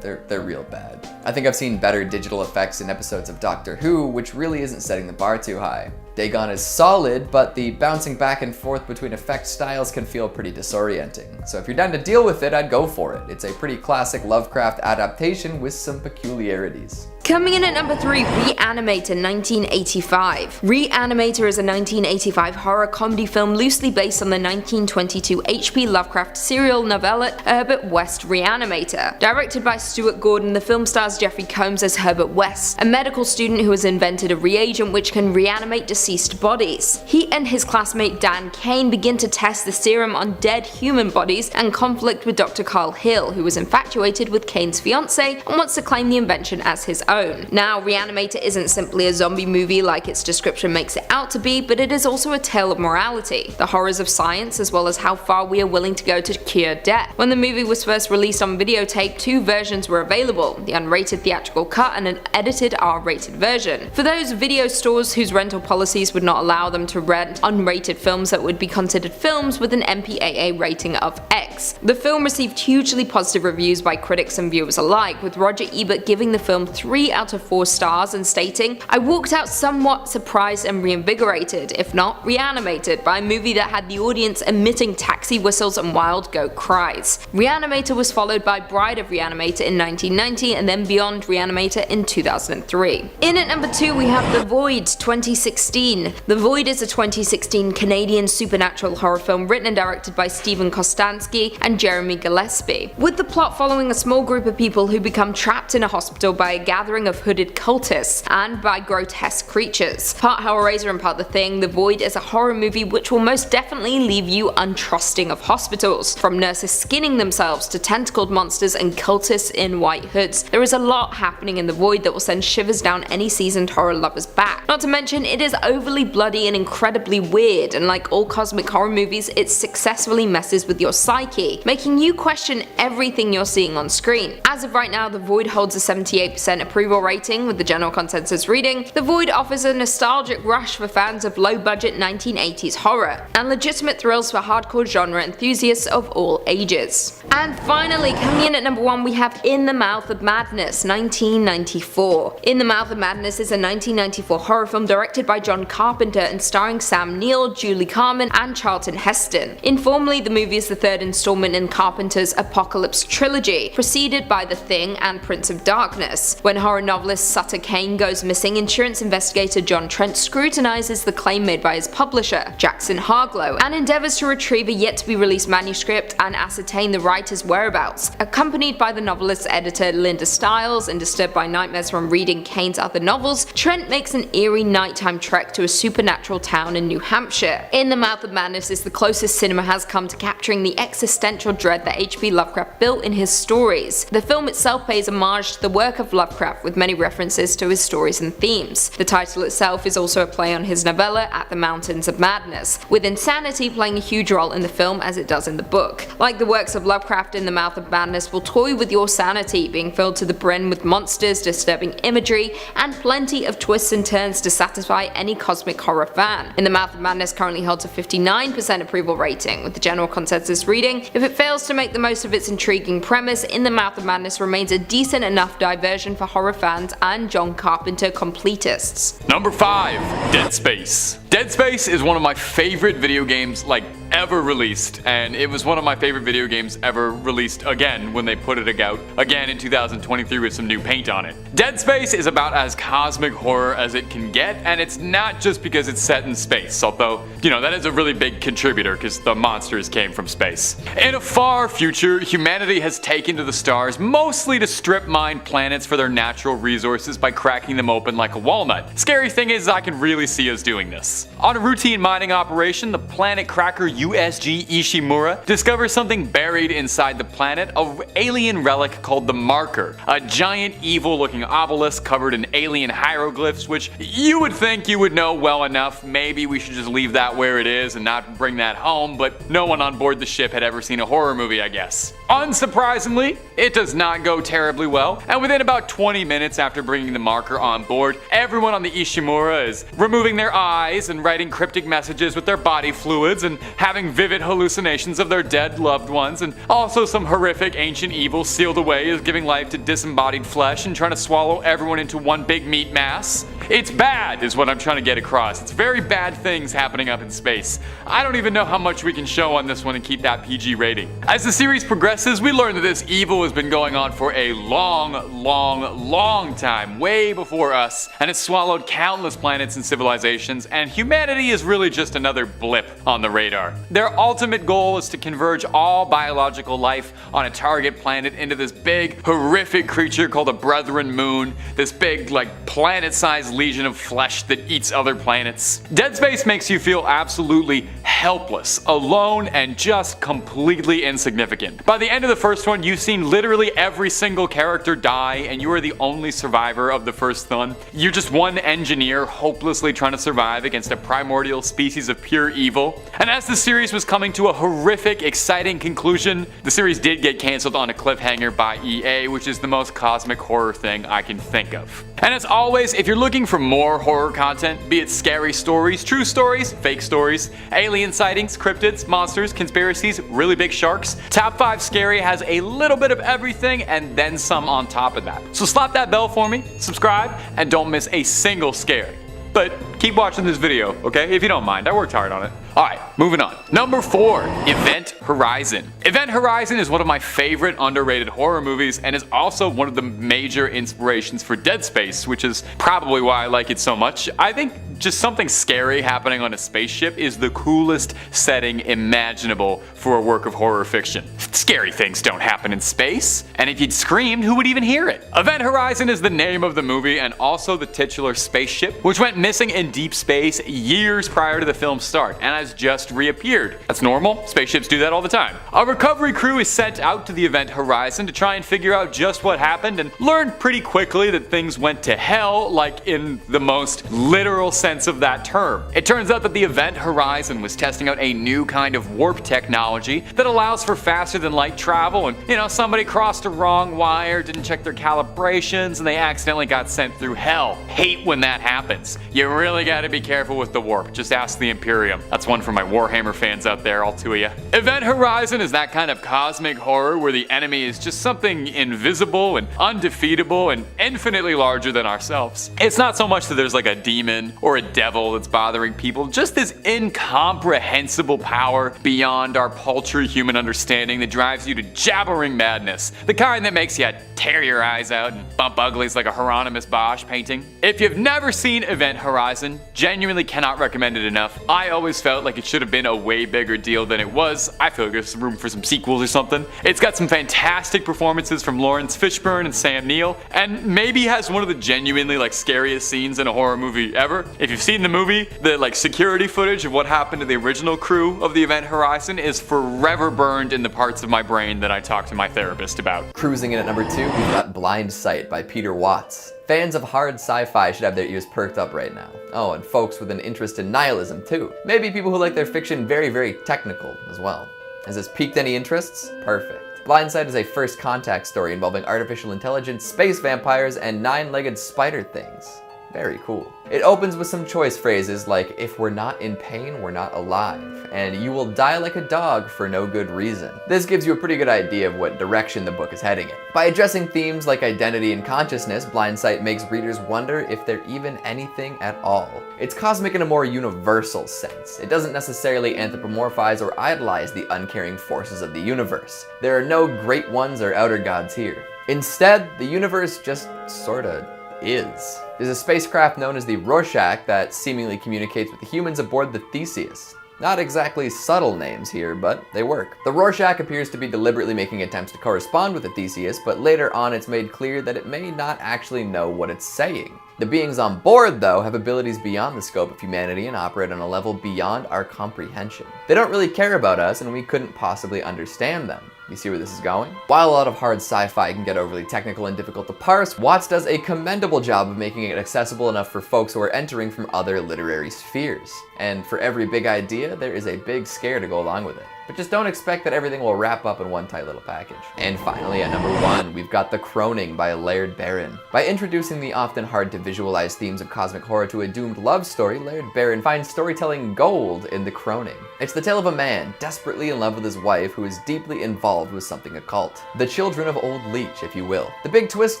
They're real bad. I think I've seen better digital effects in episodes of Doctor Who, which really isn't setting the bar too high. Dagon is solid, but the bouncing back and forth between effect styles can feel pretty disorienting. So if you're down to deal with it, I'd go for it. It's a pretty classic Lovecraft adaptation with some peculiarities. Coming in at number 3, Reanimator 1985. Reanimator is a 1985 horror comedy film loosely based on the 1922 H.P. Lovecraft serial novelette Herbert West Reanimator. Directed by Stuart Gordon, the film stars Jeffrey Combs as Herbert West, a medical student who has invented a reagent which can reanimate deceased bodies. He and his classmate Dan Kane begin to test the serum on dead human bodies and conflict with Dr. Carl Hill, who is infatuated with Kane's fiancée and wants to claim the invention as his own. Now, Reanimator isn't simply a zombie movie like its description makes it out to be, but it is also a tale of morality, the horrors of science, as well as how far we are willing to go to cure death. When the movie was first released on videotape, 2 versions were available, the unrated theatrical cut and an edited R-rated version. For those video stores whose rental policies would not allow them to rent unrated films that would be considered films with an MPAA rating of X. The film received hugely positive reviews by critics and viewers alike, with Roger Ebert giving the film 3 out of 4 stars and stating, "I walked out somewhat surprised and reinvigorated, if not reanimated, by a movie that had the audience emitting taxi whistles and wild goat cries." Reanimator was followed by Bride of Reanimator in 1990 and then Beyond Reanimator in 2003. In at number 2 we have The Void 2016. 2016. The Void is a 2016 Canadian supernatural horror film written and directed by Stephen Kostansky and Jeremy Gillespie, with the plot following a small group of people who become trapped in a hospital by a gathering of hooded cultists and by grotesque creatures. Part Hellraiser and part The Thing, The Void is a horror movie which will most definitely leave you untrusting of hospitals. From nurses skinning themselves to tentacled monsters and cultists in white hoods, there is a lot happening in The Void that will send shivers down any seasoned horror lover's back. Not to mention, it is overly bloody and incredibly weird, and like all cosmic horror movies, it successfully messes with your psyche, making you question everything you're seeing on screen. As of right now, The Void holds a 78% approval rating, with the general consensus reading, The Void offers a nostalgic rush for fans of low-budget 1980s horror, and legitimate thrills for hardcore genre enthusiasts of all ages. And finally, coming in at number 1, we have In the Mouth of Madness, 1994. In the Mouth of Madness is a 1994 horror film directed by John Carpenter and starring Sam Neill, Julie Carmen, and Charlton Heston. Informally, the movie is the third installment in Carpenter's Apocalypse trilogy, preceded by The Thing and Prince of Darkness. When horror novelist Sutter Kane goes missing, insurance investigator John Trent scrutinizes the claim made by his publisher, Jackson Harglow, and endeavors to retrieve a yet-to-be-released manuscript and ascertain the writer's whereabouts. Accompanied by the novelist's editor Linda Stiles and disturbed by nightmares from reading Kane's other novels, Trent makes an eerie nighttime trek to a supernatural town in New Hampshire. In the Mouth of Madness is the closest cinema has come to capturing the existential dread that H.P. Lovecraft built in his stories. The film itself pays homage to the work of Lovecraft with many references to his stories and themes. The title itself is also a play on his novella At the Mountains of Madness, with insanity playing a huge role in the film as it does in the book. Like the works of Lovecraft, In the Mouth of Madness will toy with your sanity, being filled to the brim with monsters, disturbing imagery, and plenty of twists and turns to satisfy any cosmic horror fan. In the Mouth of Madness currently holds a 59% approval rating, with the general consensus reading, if it fails to make the most of its intriguing premise, In the Mouth of Madness remains a decent enough diversion for horror fans and John Carpenter completists. Number 5. Dead Space. Dead Space is one of my favorite video games ever released, and it was one of my favorite video games ever released again when they put it out again in 2023 with some new paint on it. Dead Space is about as cosmic horror as it can get, and it's not just because it's set in space, although, that is a really big contributor because the monsters came from space. In a far future, humanity has taken to the stars mostly to strip mine planets for their natural resources by cracking them open like a walnut. Scary thing is, I can really see us doing this. On a routine mining operation, the planet cracker USG Ishimura discovers something buried inside the planet, an alien relic called the Marker, a giant evil-looking obelisk covered in alien hieroglyphs, which you would think you would know well enough. Maybe we should just leave that where it is and not bring that home, but no one on board the ship had ever seen a horror movie, I guess. Unsurprisingly, it does not go terribly well, and within about 20 minutes after bringing the Marker on board, everyone on the Ishimura is removing their eyes and writing cryptic messages with their body fluids and having vivid hallucinations of their dead loved ones, and also some horrific ancient evil sealed away as giving life to disembodied flesh and trying to swallow everyone into one big meat mass. It's bad is what I'm trying to get across. It's very bad things happening up in space. I don't even know how much we can show on this one and keep that PG rating. As the series progresses, we learn that this evil has been going on for a long time, way before us, and it's swallowed countless planets and civilizations, and humanity is really just another blip on the radar. Their ultimate goal is to converge all biological life on a target planet into this big, horrific creature called a Brethren Moon, this big, planet-sized legion of flesh that eats other planets. Dead Space makes you feel absolutely helpless, alone, and just completely insignificant. By the end of the first one, you've seen literally every single character die, and you are the only survivor of the first one. You're just one engineer hopelessly trying to survive against a primordial species of pure evil. And as the series was coming to a horrific, exciting conclusion, the series did get cancelled on a cliffhanger by EA, which is the most cosmic horror thing I can think of. And as always, if you're looking for more horror content, be it scary stories, true stories, fake stories, alien sightings, cryptids, monsters, conspiracies, really big sharks, Top 5 Scary has a little bit of everything and then some on top of that. So slap that bell for me, subscribe, and don't miss a single scare. But keep watching this video, okay? If you don't mind, I worked hard on it. Alright, moving on. Number 4, Event Horizon. Event Horizon is one of my favorite underrated horror movies and is also one of the major inspirations for Dead Space, which is probably why I like it so much. I think Just something scary happening on a spaceship is the coolest setting imaginable for a work of horror fiction. Scary things don't happen in space, and if you'd screamed, who would even hear it? Event Horizon is the name of the movie and also the titular spaceship, which went missing in deep space years prior to the film's start and has just reappeared. That's normal, spaceships do that all the time. A recovery crew is sent out to the Event Horizon to try and figure out just what happened and learn pretty quickly that things went to hell, like in the most literal sense of that term. It turns out that the Event Horizon was testing out a new kind of warp technology that allows for faster than light travel, and somebody crossed a wrong wire, didn't check their calibrations, and they accidentally got sent through hell. Hate when that happens. You really gotta be careful with the warp. Just ask the Imperium. That's one for my Warhammer fans out there, all two of you. Event Horizon is that kind of cosmic horror where the enemy is just something invisible and undefeatable and infinitely larger than ourselves. It's not so much that there's like a demon or a devil that's bothering people, just this incomprehensible power beyond our paltry human understanding that drives you to jabbering madness. The kind that makes you tear your eyes out and bump uglies like a Hieronymus Bosch painting. If you've never seen Event Horizon, genuinely cannot recommend it enough. I always felt like it should have been a way bigger deal than it was. I feel like there's room for some sequels or something. It's got some fantastic performances from Lawrence Fishburne and Sam Neill, and maybe has one of the genuinely scariest scenes in a horror movie ever. If you've seen the movie, the security footage of what happened to the original crew of the Event Horizon is forever burned in the parts of my brain that I talk to my therapist about. Cruising in at number 2, we've got Blind Sight by Peter Watts. Fans of hard sci-fi should have their ears perked up right now. Oh, and folks with an interest in nihilism too. Maybe people who like their fiction very, very technical as well. Has this piqued any interests? Perfect. Blind Sight is a first contact story involving artificial intelligence, space vampires, and 9-legged spider things. Very cool. It opens with some choice phrases like, "If we're not in pain, we're not alive," and "You will die like a dog for no good reason." This gives you a pretty good idea of what direction the book is heading in. By addressing themes like identity and consciousness, Blind Sight makes readers wonder if they're even anything at all. It's cosmic in a more universal sense. It doesn't necessarily anthropomorphize or idolize the uncaring forces of the universe. There are no great ones or outer gods here. Instead, the universe just sorta is. There's a spacecraft known as the Rorschach that seemingly communicates with the humans aboard the Theseus. Not exactly subtle names here, but they work. The Rorschach appears to be deliberately making attempts to correspond with the Theseus, but later on it's made clear that it may not actually know what it's saying. The beings on board, though, have abilities beyond the scope of humanity and operate on a level beyond our comprehension. They don't really care about us, and we couldn't possibly understand them. You see where this is going? While a lot of hard sci-fi can get overly technical and difficult to parse, Watts does a commendable job of making it accessible enough for folks who are entering from other literary spheres. And for every big idea, there is a big scare to go along with it. But just don't expect that everything will wrap up in one tight little package. And finally, at number 1, we've got The Croning by Laird Barron. By introducing the often hard to visualize themes of cosmic horror to a doomed love story, Laird Barron finds storytelling gold in The Croning. It's the tale of a man desperately in love with his wife who is deeply involved with something occult. The children of Old Leech, if you will. The big twist,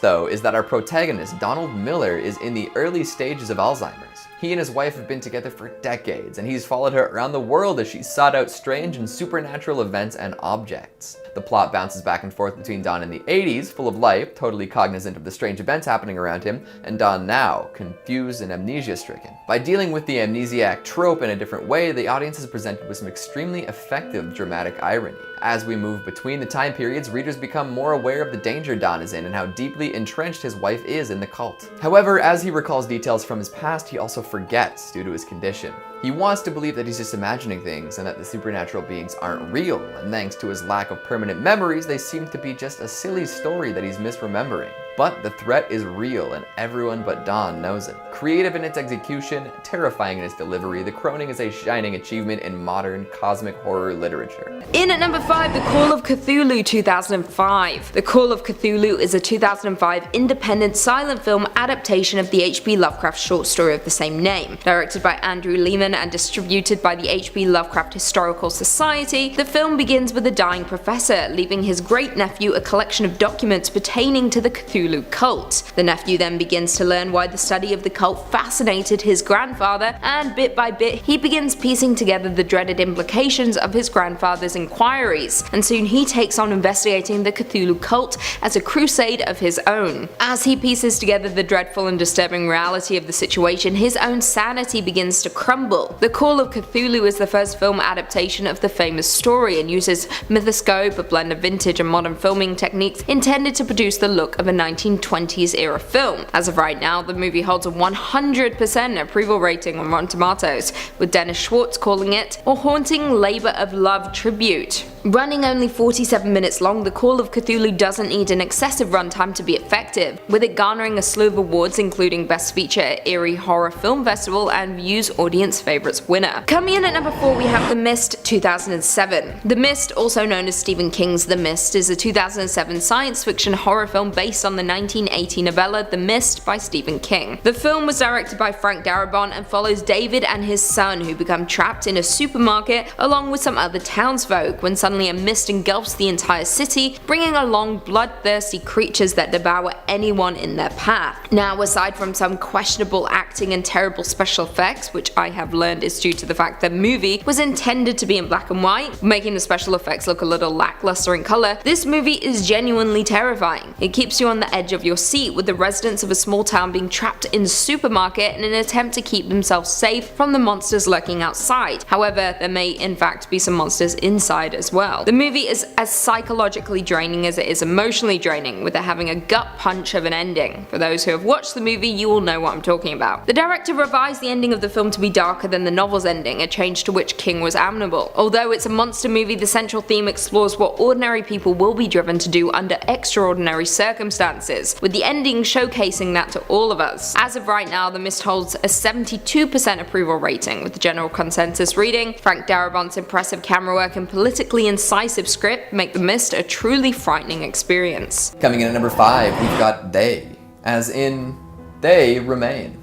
though, is that our protagonist, Donald Miller, is in the early stages of Alzheimer's. He and his wife have been together for decades, and he's followed her around the world as she sought out strange and supernatural events and objects. The plot bounces back and forth between Don in the 80s, full of life, totally cognizant of the strange events happening around him, and Don now, confused and amnesia-stricken. By dealing with the amnesiac trope in a different way, the audience is presented with some extremely effective dramatic irony. As we move between the time periods, readers become more aware of the danger Don is in and how deeply entrenched his wife is in the cult. However, as he recalls details from his past, he also forgets due to his condition. He wants to believe that he's just imagining things and that the supernatural beings aren't real, and thanks to his lack of permanent memories, they seem to be just a silly story that he's misremembering. But the threat is real, and everyone but Don knows it. Creative in its execution, terrifying in its delivery, The Croning is a shining achievement in modern cosmic horror literature. In at number 5, The Call of Cthulhu 2005. The Call of Cthulhu is a 2005 independent silent film adaptation of the H.P. Lovecraft short story of the same name. Directed by Andrew Lehman and distributed by the H.P. Lovecraft Historical Society, the film begins with a dying professor leaving his great-nephew a collection of documents pertaining to the Cthulhu Cthulhu cult. The nephew then begins to learn why the study of the cult fascinated his grandfather, and bit by bit he begins piecing together the dreaded implications of his grandfather's inquiries, and soon he takes on investigating the Cthulhu cult as a crusade of his own. As he pieces together the dreadful and disturbing reality of the situation, his own sanity begins to crumble. The Call of Cthulhu is the first film adaptation of the famous story and uses mythoscope, a blend of vintage and modern filming techniques intended to produce the look of a 1920s era film. As of right now, the movie holds a 100% approval rating on Rotten Tomatoes, with Dennis Schwartz calling it a haunting labor of love tribute. Running only 47 minutes long, The Call of Cthulhu doesn't need an excessive runtime to be effective, with it garnering a slew of awards including Best Feature at Erie Horror Film Festival and View's Audience Favorites winner. Coming in at number 4 we have The Mist 2007. The Mist, also known as Stephen King's The Mist, is a 2007 science fiction horror film based on the 1980 novella The Mist by Stephen King. The film was directed by Frank Darabont and follows David and his son, who become trapped in a supermarket along with some other townsfolk when suddenly a mist engulfs the entire city, bringing along bloodthirsty creatures that devour anyone in their path. Now, aside from some questionable acting and terrible special effects, which I have learned is due to the fact that the movie was intended to be in black and white, making the special effects look a little lackluster in color, this movie is genuinely terrifying. It keeps you on the edge of your seat, with the residents of a small town being trapped in a supermarket in an attempt to keep themselves safe from the monsters lurking outside. However, there may in fact be some monsters inside as well. The movie is as psychologically draining as it is emotionally draining, with it having a gut punch of an ending. For those who have watched the movie, you will know what I'm talking about. The director revised the ending of the film to be darker than the novel's ending, a change to which King was amenable. Although it's a monster movie, the central theme explores what ordinary people will be driven to do under extraordinary circumstances, with the ending showcasing that to all of us. As of right now, The Mist holds a 72% approval rating, with the general consensus reading, Frank Darabont's impressive camera work and politically incisive script make The Mist a truly frightening experience. Coming in at number 5, we've got They, as in, they remain.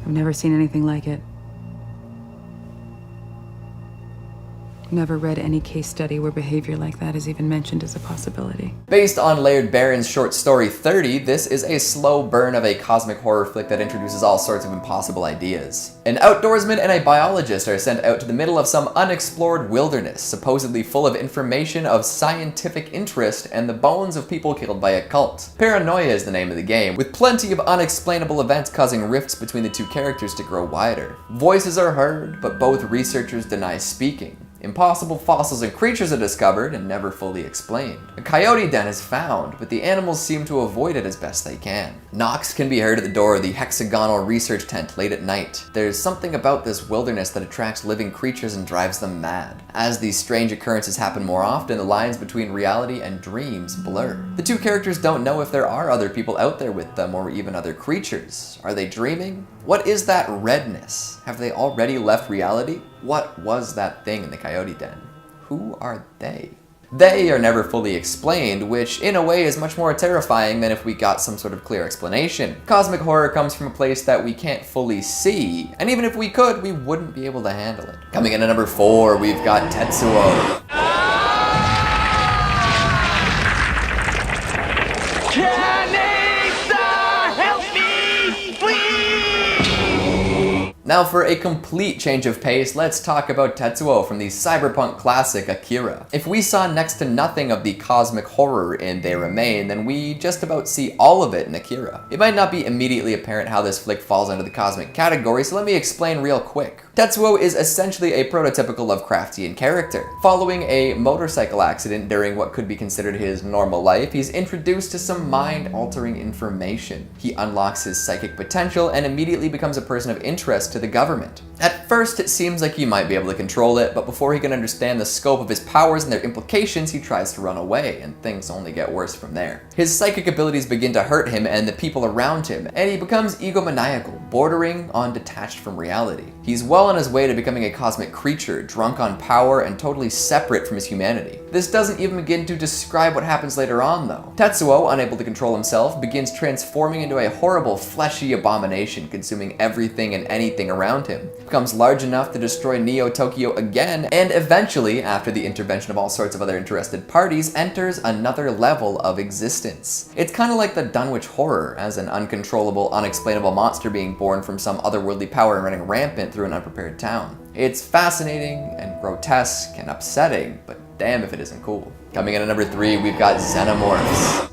I've never seen anything like it. Never read any case study where behavior like that is even mentioned as a possibility. Based on Laird Barron's short story 30, this is a slow burn of a cosmic horror flick that introduces all sorts of impossible ideas. An outdoorsman and a biologist are sent out to the middle of some unexplored wilderness, supposedly full of information of scientific interest and the bones of people killed by a cult. Paranoia is the name of the game, with plenty of unexplainable events causing rifts between the two characters to grow wider. Voices are heard, but both researchers deny speaking. Impossible fossils and creatures are discovered and never fully explained. A coyote den is found, but the animals seem to avoid it as best they can. Knocks can be heard at the door of the hexagonal research tent late at night. There's something about this wilderness that attracts living creatures and drives them mad. As these strange occurrences happen more often, the lines between reality and dreams blur. The two characters don't know if there are other people out there with them or even other creatures. Are they dreaming? What is that redness? Have they already left reality? What was that thing in the coyote den? Who are they? They are never fully explained, which in a way is much more terrifying than if we got some sort of clear explanation. Cosmic horror comes from a place that we can't fully see, and even if we could, we wouldn't be able to handle it. Coming in at number 4, we've got Tetsuo. Now for a complete change of pace, let's talk about Tetsuo from the cyberpunk classic Akira. If we saw next to nothing of the cosmic horror in They Remain, then we just about see all of it in Akira. It might not be immediately apparent how this flick falls under the cosmic category, so let me explain real quick. Tetsuo is essentially a prototypical Lovecraftian character. Following a motorcycle accident during what could be considered his normal life, he's introduced to some mind-altering information. He unlocks his psychic potential and immediately becomes a person of interest to the government. At first, it seems like he might be able to control it, but before he can understand the scope of his powers and their implications, he tries to run away, and things only get worse from there. His psychic abilities begin to hurt him and the people around him, and he becomes egomaniacal, bordering on detached from reality. He's well well on his way to becoming a cosmic creature, drunk on power and totally separate from his humanity. This doesn't even begin to describe what happens later on though. Tetsuo, unable to control himself, begins transforming into a horrible fleshy abomination, consuming everything and anything around him. He becomes large enough to destroy Neo Tokyo again, and eventually, after the intervention of all sorts of other interested parties, enters another level of existence. It's kind of like the Dunwich Horror, as an uncontrollable, unexplainable monster being born from some otherworldly power and running rampant through an unprepared town. It's fascinating and grotesque and upsetting, but damn if it isn't cool. Coming in at number 3, we've got Xenomorphs.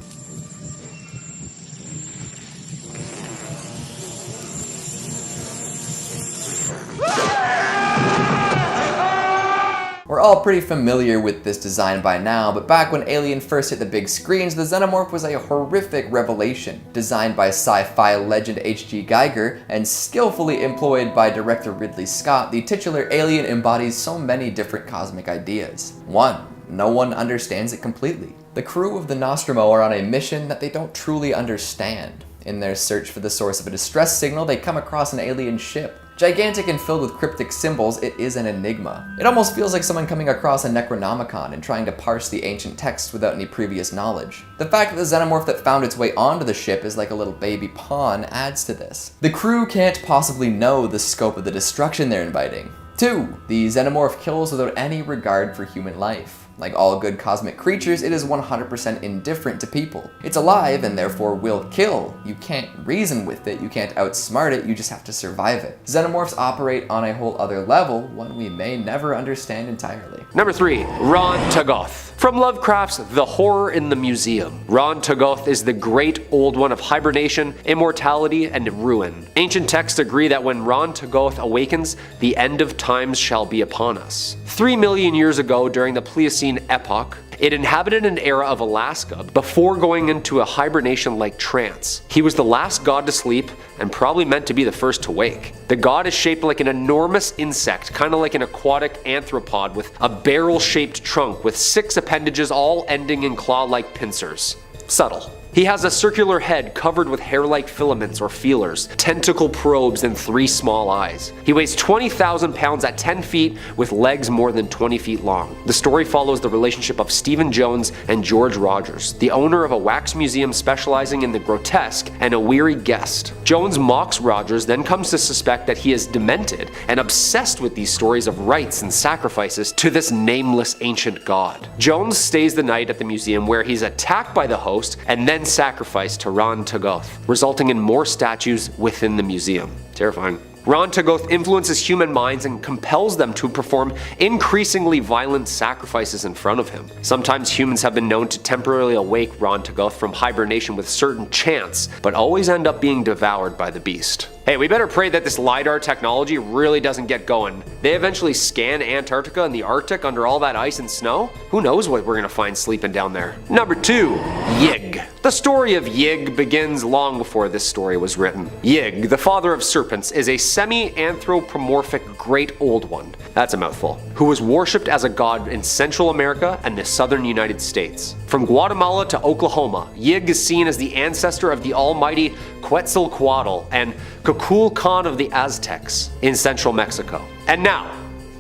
We're all pretty familiar with this design by now, but back when Alien first hit the big screens, the Xenomorph was a horrific revelation. Designed by sci-fi legend H.G. Geiger and skillfully employed by director Ridley Scott, the titular alien embodies so many different cosmic ideas. 1. No one understands it completely. The crew of the Nostromo are on a mission that they don't truly understand. In their search for the source of a distress signal, they come across an alien ship. Gigantic and filled with cryptic symbols, it is an enigma. It almost feels like someone coming across a Necronomicon and trying to parse the ancient texts without any previous knowledge. The fact that the Xenomorph that found its way onto the ship is like a little baby pawn adds to this. The crew can't possibly know the scope of the destruction they're inviting. 2. The Xenomorph kills without any regard for human life. Like all good cosmic creatures, it is 100% indifferent to people. It's alive and therefore will kill. You can't reason with it, you can't outsmart it, you just have to survive it. Xenomorphs operate on a whole other level, one we may never understand entirely. Number 3, Ron-Tagoth. From Lovecraft's The Horror in the Museum, Ron-Tagoth is the great old one of hibernation, immortality, and ruin. Ancient texts agree that when Ron-Tagoth awakens, the end of times shall be upon us. 3 million years ago, during the Pliocene epoch, it inhabited an era of Alaska before going into a hibernation-like trance. He was the last god to sleep and probably meant to be the first to wake. The god is shaped like an enormous insect, kind of like an aquatic arthropod with a barrel-shaped trunk with 6 appendages all ending in claw-like pincers. Subtle. He has a circular head covered with hair-like filaments or feelers, tentacle probes, and 3 small eyes. He weighs 20,000 pounds at 10 feet with legs more than 20 feet long. The story follows the relationship of Stephen Jones and George Rogers, the owner of a wax museum specializing in the grotesque and a weary guest. Jones mocks Rogers, then comes to suspect that he is demented and obsessed with these stories of rites and sacrifices to this nameless ancient god. Jones stays the night at the museum where he's attacked by the host and then sacrificed to Ron-Tagoth, resulting in more statues within the museum. Terrifying. Ron-Tagoth influences human minds and compels them to perform increasingly violent sacrifices in front of him. Sometimes humans have been known to temporarily awake Ron-Tagoth from hibernation with certain chance, but always end up being devoured by the beast. Hey, we better pray that this LiDAR technology really doesn't get going. They eventually scan Antarctica and the Arctic under all that ice and snow? Who knows what we're gonna find sleeping down there. Number 2, Yig. The story of Yig begins long before this story was written. Yig, the father of serpents, is a semi-anthropomorphic great old one, that's a mouthful, who was worshipped as a god in Central America and the southern United States. From Guatemala to Oklahoma, Yig is seen as the ancestor of the almighty Quetzalcoatl and Kukulkan of the Aztecs in central Mexico. And now,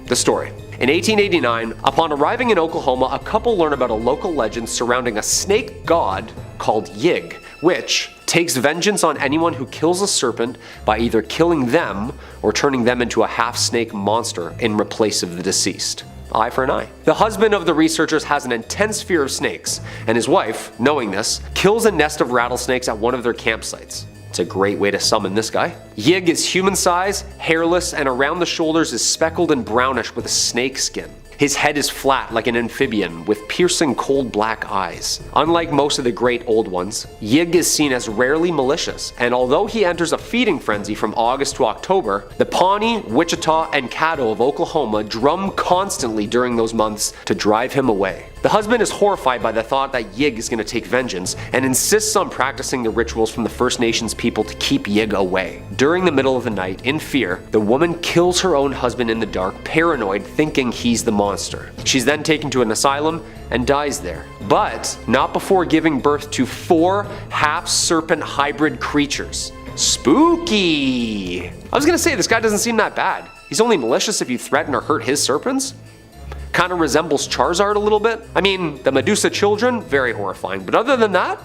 the story. In 1889, upon arriving in Oklahoma, a couple learn about a local legend surrounding a snake god called Yig, which takes vengeance on anyone who kills a serpent by either killing them or turning them into a half-snake monster in replace of the deceased. Eye for an eye. The husband of the researchers has an intense fear of snakes, and his wife, knowing this, kills a nest of rattlesnakes at one of their campsites. It's a great way to summon this guy. Yig is human size, hairless, and around the shoulders is speckled and brownish with a snake skin. His head is flat like an amphibian with piercing cold black eyes. Unlike most of the great old ones, Yig is seen as rarely malicious, and although he enters a feeding frenzy from August to October, the Pawnee, Wichita, and Caddo of Oklahoma drum constantly during those months to drive him away. The husband is horrified by the thought that Yig is going to take vengeance and insists on practicing the rituals from the First Nations people to keep Yig away. During the middle of the night, in fear, the woman kills her own husband in the dark, paranoid, thinking he's the monster. She's then taken to an asylum and dies there, but not before giving birth to 4 half-serpent hybrid creatures. Spooky! I was gonna say, this guy doesn't seem that bad. He's only malicious if you threaten or hurt his serpents? Kinda resembles Charizard a little bit. I mean, the Medusa children, very horrifying, but other than that,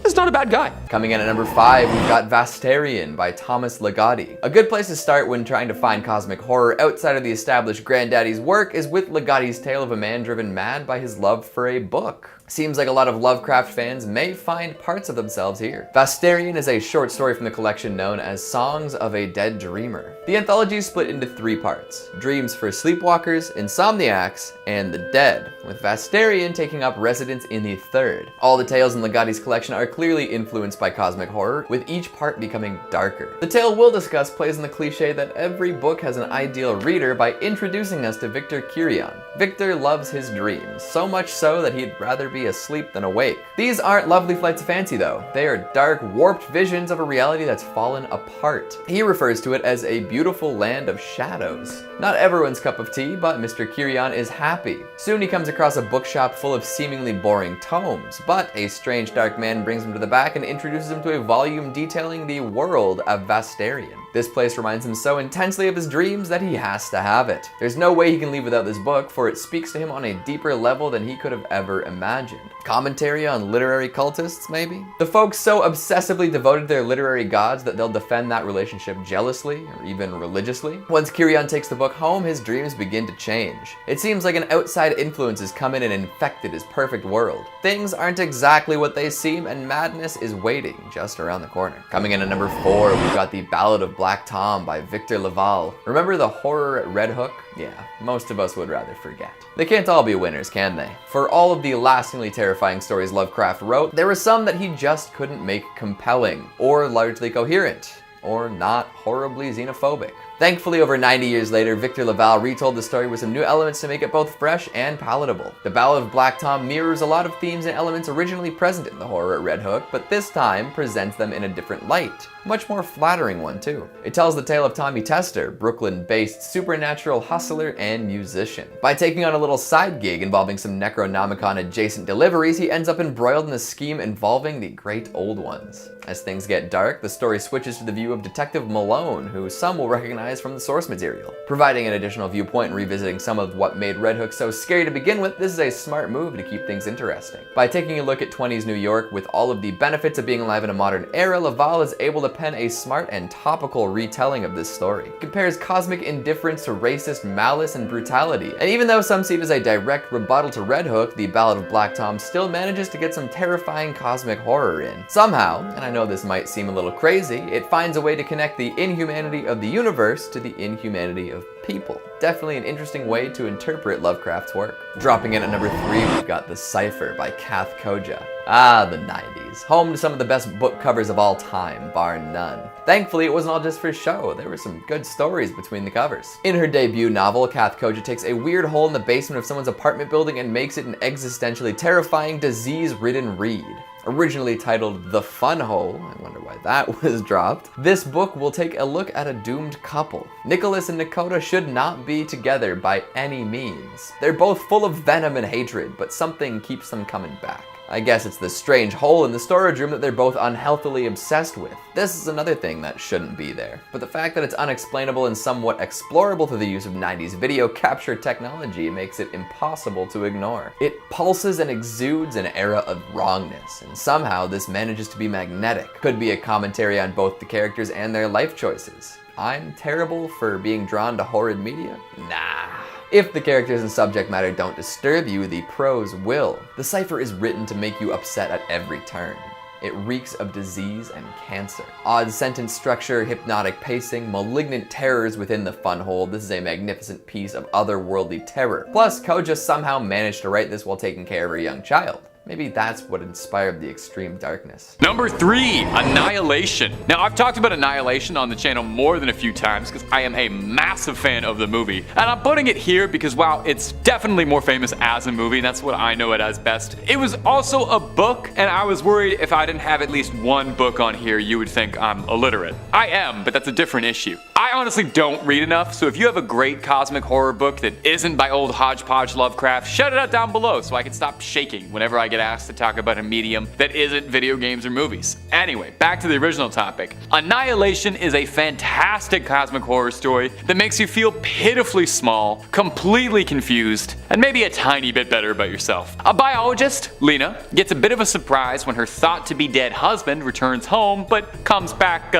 he's not a bad guy. Coming in at number 5, we've got Vastarian by Thomas Ligotti. A good place to start when trying to find cosmic horror outside of the established granddaddy's work is with Ligotti's tale of a man driven mad by his love for a book. Seems like a lot of Lovecraft fans may find parts of themselves here. Vastarian is a short story from the collection known as Songs of a Dead Dreamer. The anthology is split into 3 parts: dreams for sleepwalkers, insomniacs, and the dead, with Vastarian taking up residence in the 3rd. All the tales in Ligotti's collection are clearly influenced by cosmic horror, with each part becoming darker. The tale we'll discuss plays in the cliche that every book has an ideal reader by introducing us to Victor Kirion. Victor loves his dreams, so much so that he'd rather be asleep than awake. These aren't lovely flights of fancy though. They are dark, warped visions of a reality that's fallen apart. He refers to it as a beautiful land of shadows. Not everyone's cup of tea, but Mr. Kirion is happy. Soon he comes across a bookshop full of seemingly boring tomes, but a strange dark man brings him to the back and introduces him to a volume detailing the world of Vastarian. This place reminds him so intensely of his dreams that he has to have it. There's no way he can leave without this book, for it speaks to him on a deeper level than he could have ever imagined. Commentary on literary cultists, maybe? The folks so obsessively devoted to their literary gods that they'll defend that relationship jealously or even religiously. Once Kirion takes the book home, his dreams begin to change. It seems like an outside influence has come in and infected his perfect world. Things aren't exactly what they seem, and madness is waiting just around the corner. Coming in at number 4, we've got The Ballad of Black Tom by Victor Laval. Remember the horror at Red Hook? Yeah, most of us would rather forget. They can't all be winners, can they? For all of the lastingly terrifying stories Lovecraft wrote, there were some that he just couldn't make compelling, or largely coherent, or not horribly xenophobic. Thankfully, over 90 years later, Victor Laval retold the story with some new elements to make it both fresh and palatable. The Ballad of Black Tom mirrors a lot of themes and elements originally present in the horror at Red Hook, but this time presents them in a different light. Much more flattering one, too. It tells the tale of Tommy Tester, Brooklyn-based supernatural hustler and musician. By taking on a little side gig involving some Necronomicon-adjacent deliveries, he ends up embroiled in a scheme involving the Great Old Ones. As things get dark, the story switches to the view of Detective Malone, who some will recognize from the source material. Providing an additional viewpoint and revisiting some of what made Red Hook so scary to begin with, this is a smart move to keep things interesting. By taking a look at 20s New York with all of the benefits of being alive in a modern era, Laval is able to pen a smart and topical retelling of this story. It compares cosmic indifference to racist malice and brutality, and even though some see it as a direct rebuttal to Red Hook, The Ballad of Black Tom still manages to get some terrifying cosmic horror in. Somehow, and I know this might seem a little crazy, it finds a way to connect the inhumanity of the universe to the inhumanity of people. Definitely an interesting way to interpret Lovecraft's work. Dropping in at number 3, we've got The Cipher by Kath Koja. Ah, the 90s. Home to some of the best book covers of all time, bar none. Thankfully, it wasn't all just for show. There were some good stories between the covers. In her debut novel, Kath Koja takes a weird hole in the basement of someone's apartment building and makes it an existentially terrifying, disease-ridden read. Originally titled The Fun Hole, I wonder why that was dropped, this book will take a look at a doomed couple. Nicholas and Dakota should not be together by any means. They're both full of venom and hatred, but something keeps them coming back. I guess it's the strange hole in the storage room that they're both unhealthily obsessed with. This is another thing that shouldn't be there. But the fact that it's unexplainable and somewhat explorable through the use of 90s video capture technology makes it impossible to ignore. It pulses and exudes an era of wrongness, and somehow this manages to be magnetic. Could be a commentary on both the characters and their life choices. I'm terrible for being drawn to horrid media? Nah. If the characters and subject matter don't disturb you, the prose will. The Cipher is written to make you upset at every turn. It reeks of disease and cancer. Odd sentence structure, hypnotic pacing, malignant terrors within the fun hole. This is a magnificent piece of otherworldly terror. Plus, Koja somehow managed to write this while taking care of her young child. Maybe that's what inspired the extreme darkness. Number 3, Annihilation. Now, I've talked about Annihilation on the channel more than a few times because I am a massive fan of the movie. And I'm putting it here because, wow, it's definitely more famous as a movie, and that's what I know it as best. It was also a book, and I was worried if I didn't have at least one book on here, you would think I'm illiterate. I am, but that's a different issue. I honestly don't read enough, so if you have a great cosmic horror book that isn't by old hodgepodge Lovecraft, shout it out down below so I can stop shaking whenever I get asked to talk about a medium that isn't video games or movies. Anyway, back to the original topic. Annihilation is a fantastic cosmic horror story that makes you feel pitifully small, completely confused, and maybe a tiny bit better about yourself. A biologist, Lena, gets a bit of a surprise when her thought-to-be-dead husband returns home but comes back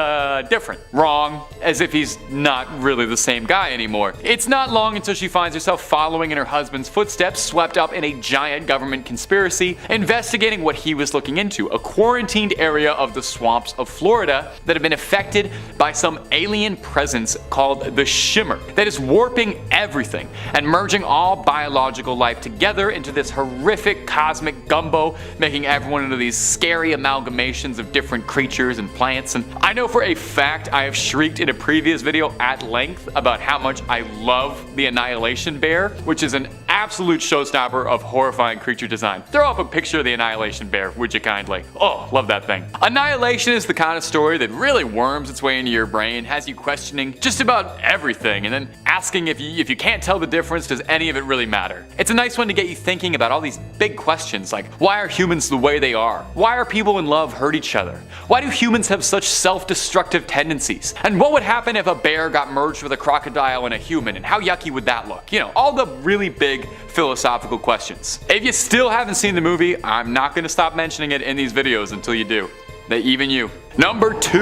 different. Wrong, as if he's not really the same guy anymore. It's not long until she finds herself following in her husband's footsteps, swept up in a giant government conspiracy, investigating what he was looking into, a quarantined area of the swamps of Florida that have been affected by some alien presence called the Shimmer that is warping everything and merging all biological life together into this horrific cosmic gumbo, making everyone into these scary amalgamations of different creatures and plants. And I know for a fact I have shrieked in a previous video at length about how much I love the Annihilation Bear, which is an absolute showstopper of horrifying creature design. Throw up a picture of the Annihilation Bear, would you kindly? Oh, love that thing. Annihilation is the kind of story that really worms its way into your brain, has you questioning just about everything, and then asking if you can't tell the difference, does any of it really matter? It's a nice one to get you thinking about all these big questions like, why are humans the way they are? Why are people in love hurt each other? Why do humans have such self-destructive tendencies? And what would happen if a bear got merged with a crocodile and a human, and how yucky would that look? You know, all the really big philosophical questions. If you still haven't seen the movie, I'm not going to stop mentioning it in these videos until you do. Even you. Number 2,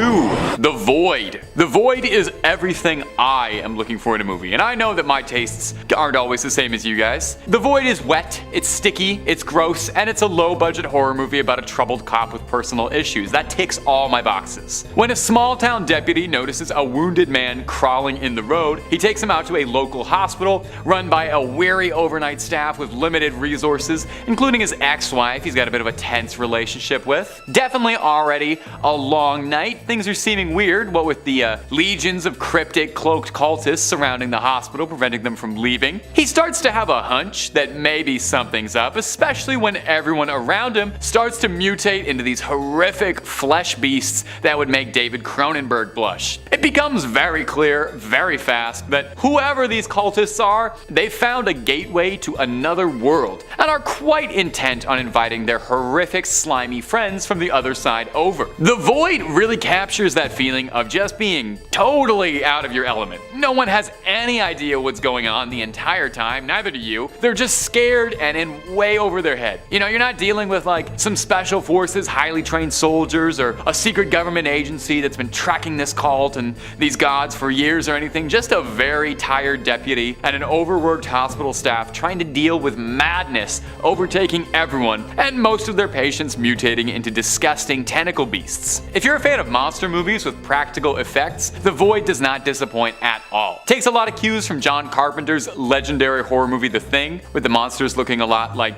The Void. The Void is everything I am looking for in a movie, and I know that my tastes aren't always the same as you guys. The Void is wet, it's sticky, it's gross, and it's a low-budget horror movie about a troubled cop with personal issues. That ticks all my boxes. When a small-town deputy notices a wounded man crawling in the road, he takes him out to a local hospital run by a weary overnight staff with limited resources, including his ex-wife he's got a bit of a tense relationship with. Definitely already a long night. Things are seeming weird, what with the legions of cryptic cloaked cultists surrounding the hospital, preventing them from leaving. He starts to have a hunch that maybe something's up, especially when everyone around him starts to mutate into these horrific flesh beasts that would make David Cronenberg blush. It becomes very clear, very fast, that whoever these cultists are, they've found a gateway to another world and are quite intent on inviting their horrific slimy friends from the other side over. The Void really captures that feeling of just being totally out of your element. No one has any idea what's going on the entire time, neither do you. They're just scared and in way over their head. You know, you're not dealing with like some special forces, highly trained soldiers, or a secret government agency that's been tracking this cult and these gods for years or anything. Just a very tired deputy and an overworked hospital staff trying to deal with madness overtaking everyone, and most of their patients mutating into disgusting tentacle beasts. If you're a fan of monster movies with practical effects, The Void does not disappoint at all. Takes a lot of cues from John Carpenter's legendary horror movie The Thing, with the monsters looking a lot like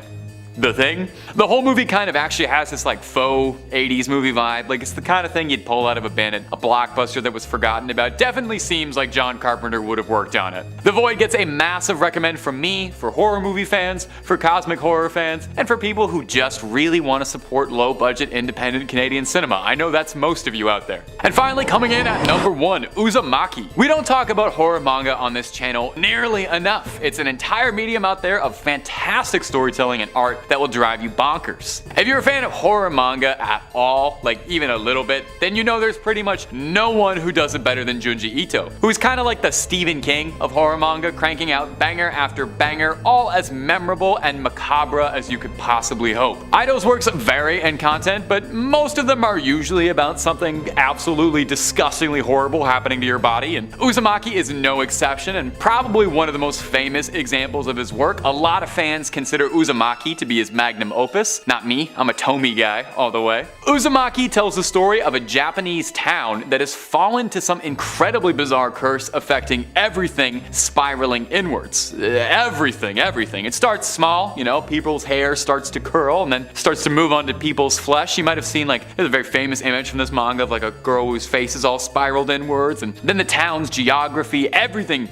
The Thing. The whole movie kind of actually has this like faux 80s movie vibe. Like it's the kind of thing you'd pull out of a blockbuster that was forgotten about. Definitely seems like John Carpenter would have worked on it. The Void gets a massive recommend from me for horror movie fans, for cosmic horror fans, and for people who just really want to support low budget independent Canadian cinema. I know that's most of you out there. And finally coming in at number 1, Uzumaki. We don't talk about horror manga on this channel nearly enough. It's an entire medium out there of fantastic storytelling and art that will drive you bonkers. If you're a fan of horror manga at all, like even a little bit, then you know there's pretty much no one who does it better than Junji Ito, who's kind of like the Stephen King of horror manga, cranking out banger after banger, all as memorable and macabre as you could possibly hope. Ito's works vary in content, but most of them are usually about something absolutely disgustingly horrible happening to your body, and Uzumaki is no exception, and probably one of the most famous examples of his work. A lot of fans consider Uzumaki to be his magnum opus. Not me, I'm a Tomy guy all the way. Uzumaki tells the story of a Japanese town that has fallen to some incredibly bizarre curse affecting everything, spiraling inwards. Everything. It starts small, you know, people's hair starts to curl and then starts to move onto people's flesh. You might have seen like, there's a very famous image from this manga of like a girl whose face is all spiraled inwards, and then the town's geography, everything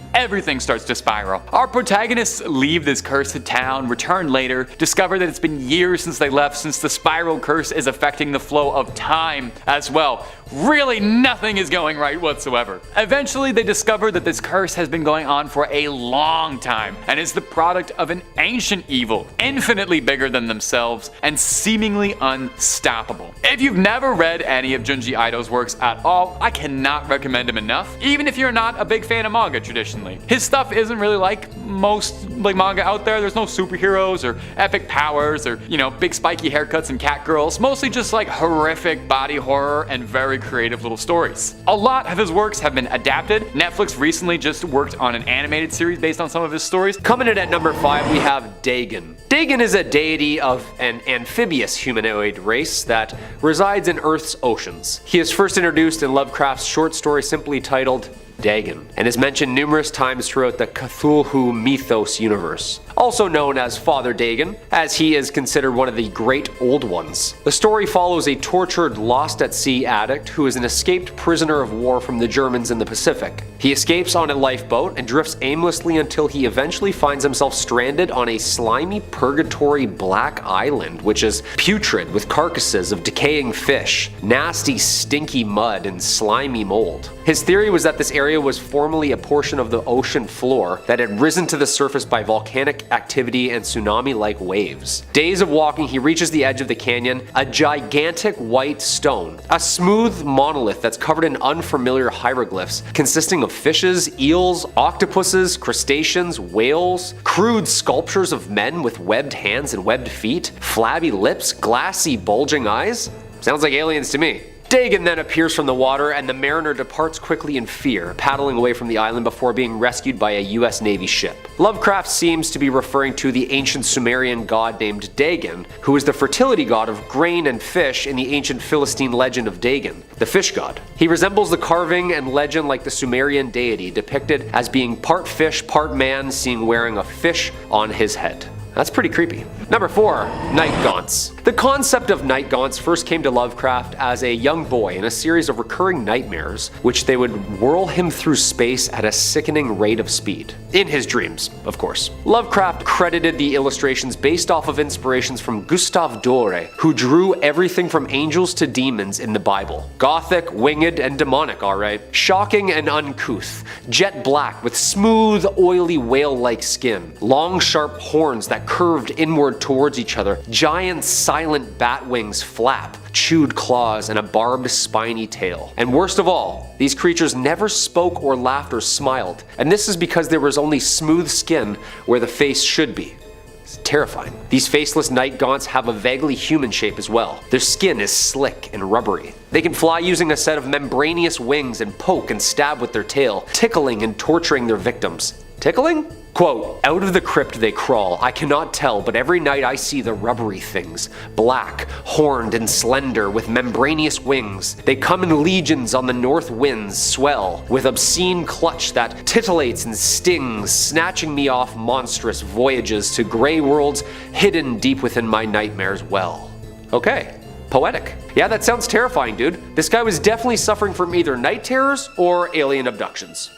starts to spiral. Our protagonists leave this cursed town, return later, discover discover that it's been years since they left, since the spiral curse is affecting the flow of time as well. Really, nothing is going right whatsoever. Eventually, they discover that this curse has been going on for a long time and is the product of an ancient evil, infinitely bigger than themselves and seemingly unstoppable. If you've never read any of Junji Ito's works at all, I cannot recommend him enough, even if you're not a big fan of manga traditionally. His stuff isn't really like most manga out there. There's no superheroes or epic powers or, big spiky haircuts and cat girls. Mostly just like horrific body horror and very creative little stories. A lot of his works have been adapted. Netflix recently just worked on an animated series based on some of his stories. Coming in at number 5, we have Dagon. Dagon is a deity of an amphibious humanoid race that resides in Earth's oceans. He is first introduced in Lovecraft's short story simply titled Dagon, and is mentioned numerous times throughout the Cthulhu mythos universe. Also known as Father Dagon, as he is considered one of the great old ones. The story follows a tortured, lost-at-sea addict who is an escaped prisoner of war from the Germans in the Pacific. He escapes on a lifeboat and drifts aimlessly until he eventually finds himself stranded on a slimy purgatory black island, which is putrid with carcasses of decaying fish, nasty stinky mud, and slimy mold. His theory was that this area was formerly a portion of the ocean floor that had risen to the surface by volcanic activity and tsunami-like waves. Days of walking, he reaches the edge of the canyon, a gigantic white stone, a smooth monolith that's covered in unfamiliar hieroglyphs consisting of fishes, eels, octopuses, crustaceans, whales, crude sculptures of men with webbed hands and webbed feet, flabby lips, glassy bulging eyes. Sounds like aliens to me. Dagon then appears from the water, and the mariner departs quickly in fear, paddling away from the island before being rescued by a US Navy ship. Lovecraft seems to be referring to the ancient Sumerian god named Dagon, who is the fertility god of grain and fish in the ancient Philistine legend of Dagon, the fish god. He resembles the carving and legend like the Sumerian deity, depicted as being part fish, part man, seen wearing a fish on his head. That's pretty creepy. Number 4, night gaunts. The concept of night gaunts first came to Lovecraft as a young boy in a series of recurring nightmares, which they would whirl him through space at a sickening rate of speed. In his dreams, of course. Lovecraft credited the illustrations based off of inspirations from Gustave Doré, who drew everything from angels to demons in the Bible. Gothic, winged, and demonic, alright. Shocking and uncouth. Jet black with smooth, oily whale-like skin. Long, sharp horns that curved inward towards each other. Giant, silent bat wings flap, chewed claws, and a barbed, spiny tail. And worst of all, these creatures never spoke or laughed or smiled, and this is because there was only smooth skin where the face should be. It's terrifying. These faceless night gaunts have a vaguely human shape as well. Their skin is slick and rubbery. They can fly using a set of membranous wings and poke and stab with their tail, tickling and torturing their victims. Tickling? Quote, out of the crypt they crawl, I cannot tell, but every night I see the rubbery things, black, horned, and slender, with membranous wings. They come in legions on the north winds, swell, with obscene clutch that titillates and stings, snatching me off monstrous voyages to gray worlds hidden deep within my nightmares well. Okay. Poetic. Yeah, that sounds terrifying, dude. This guy was definitely suffering from either night terrors or alien abductions.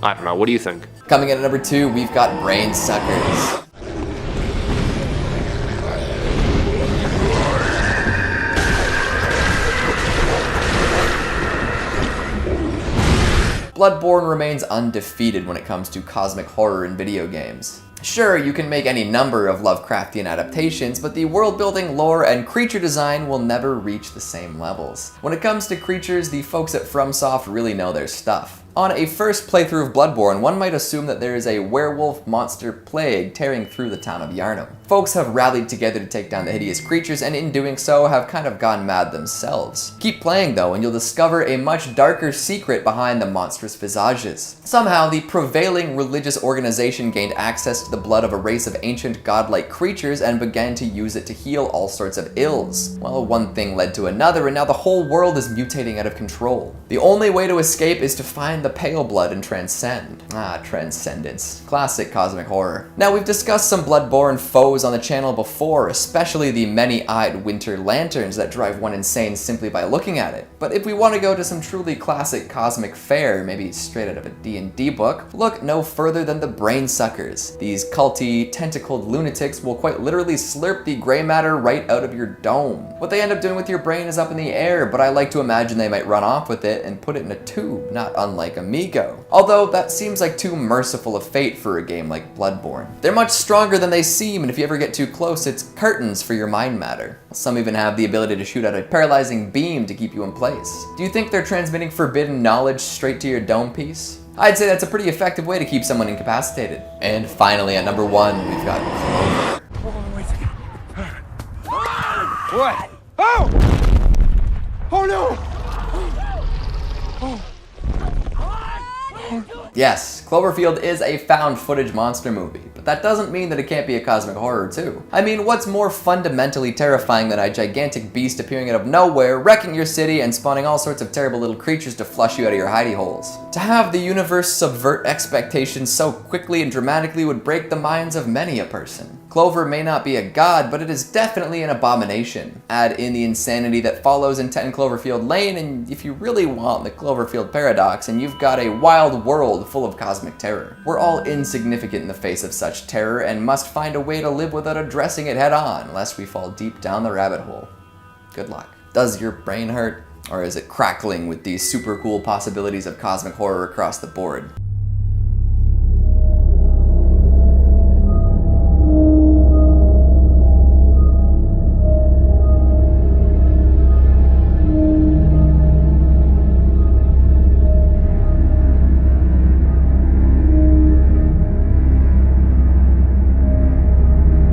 I don't know, what do you think? Coming in at number 2, we've got Brain Suckers. Bloodborne remains undefeated when it comes to cosmic horror in video games. Sure, you can make any number of Lovecraftian adaptations, but the world building, lore, and creature design will never reach the same levels. When it comes to creatures, the folks at FromSoft really know their stuff. On a first playthrough of Bloodborne, one might assume that there is a werewolf monster plague tearing through the town of Yharnam. Folks have rallied together to take down the hideous creatures, and in doing so have kind of gone mad themselves. Keep playing though, and you'll discover a much darker secret behind the monstrous visages. Somehow, the prevailing religious organization gained access to the blood of a race of ancient godlike creatures and began to use it to heal all sorts of ills. Well, one thing led to another, and now the whole world is mutating out of control. The only way to escape is to find find the pale blood and transcend. Transcendence. Classic cosmic horror. Now, we've discussed some bloodborne foes on the channel before, especially the many-eyed winter lanterns that drive one insane simply by looking at it. But if we want to go to some truly classic cosmic fare, maybe straight out of a D&D book, look no further than the brain suckers. These culty, tentacled lunatics will quite literally slurp the gray matter right out of your dome. What they end up doing with your brain is up in the air, but I like to imagine they might run off with it and put it in a tube, not unlike Amigo. Although that seems like too merciful a fate for a game like Bloodborne. They're much stronger than they seem, and if you ever get too close, it's curtains for your mind matter. Some even have the ability to shoot out a paralyzing beam to keep you in place. Do you think they're transmitting forbidden knowledge straight to your dome piece? I'd say that's a pretty effective way to keep someone incapacitated. And finally, at number 1, we've got Clover. Wait a second. What? Oh! Oh no! Yes, Cloverfield is a found footage monster movie, but that doesn't mean that it can't be a cosmic horror too. I mean, what's more fundamentally terrifying than a gigantic beast appearing out of nowhere, wrecking your city, and spawning all sorts of terrible little creatures to flush you out of your hidey holes? To have the universe subvert expectations so quickly and dramatically would break the minds of many a person. Clover may not be a god, but it is definitely an abomination. Add in the insanity that follows in 10 Cloverfield Lane, and if you really want the Cloverfield paradox, and you've got a wild world full of cosmic terror. We're all insignificant in the face of such terror and must find a way to live without addressing it head on, lest we fall deep down the rabbit hole. Good luck. Does your brain hurt? Or is it crackling with these super cool possibilities of cosmic horror across the board?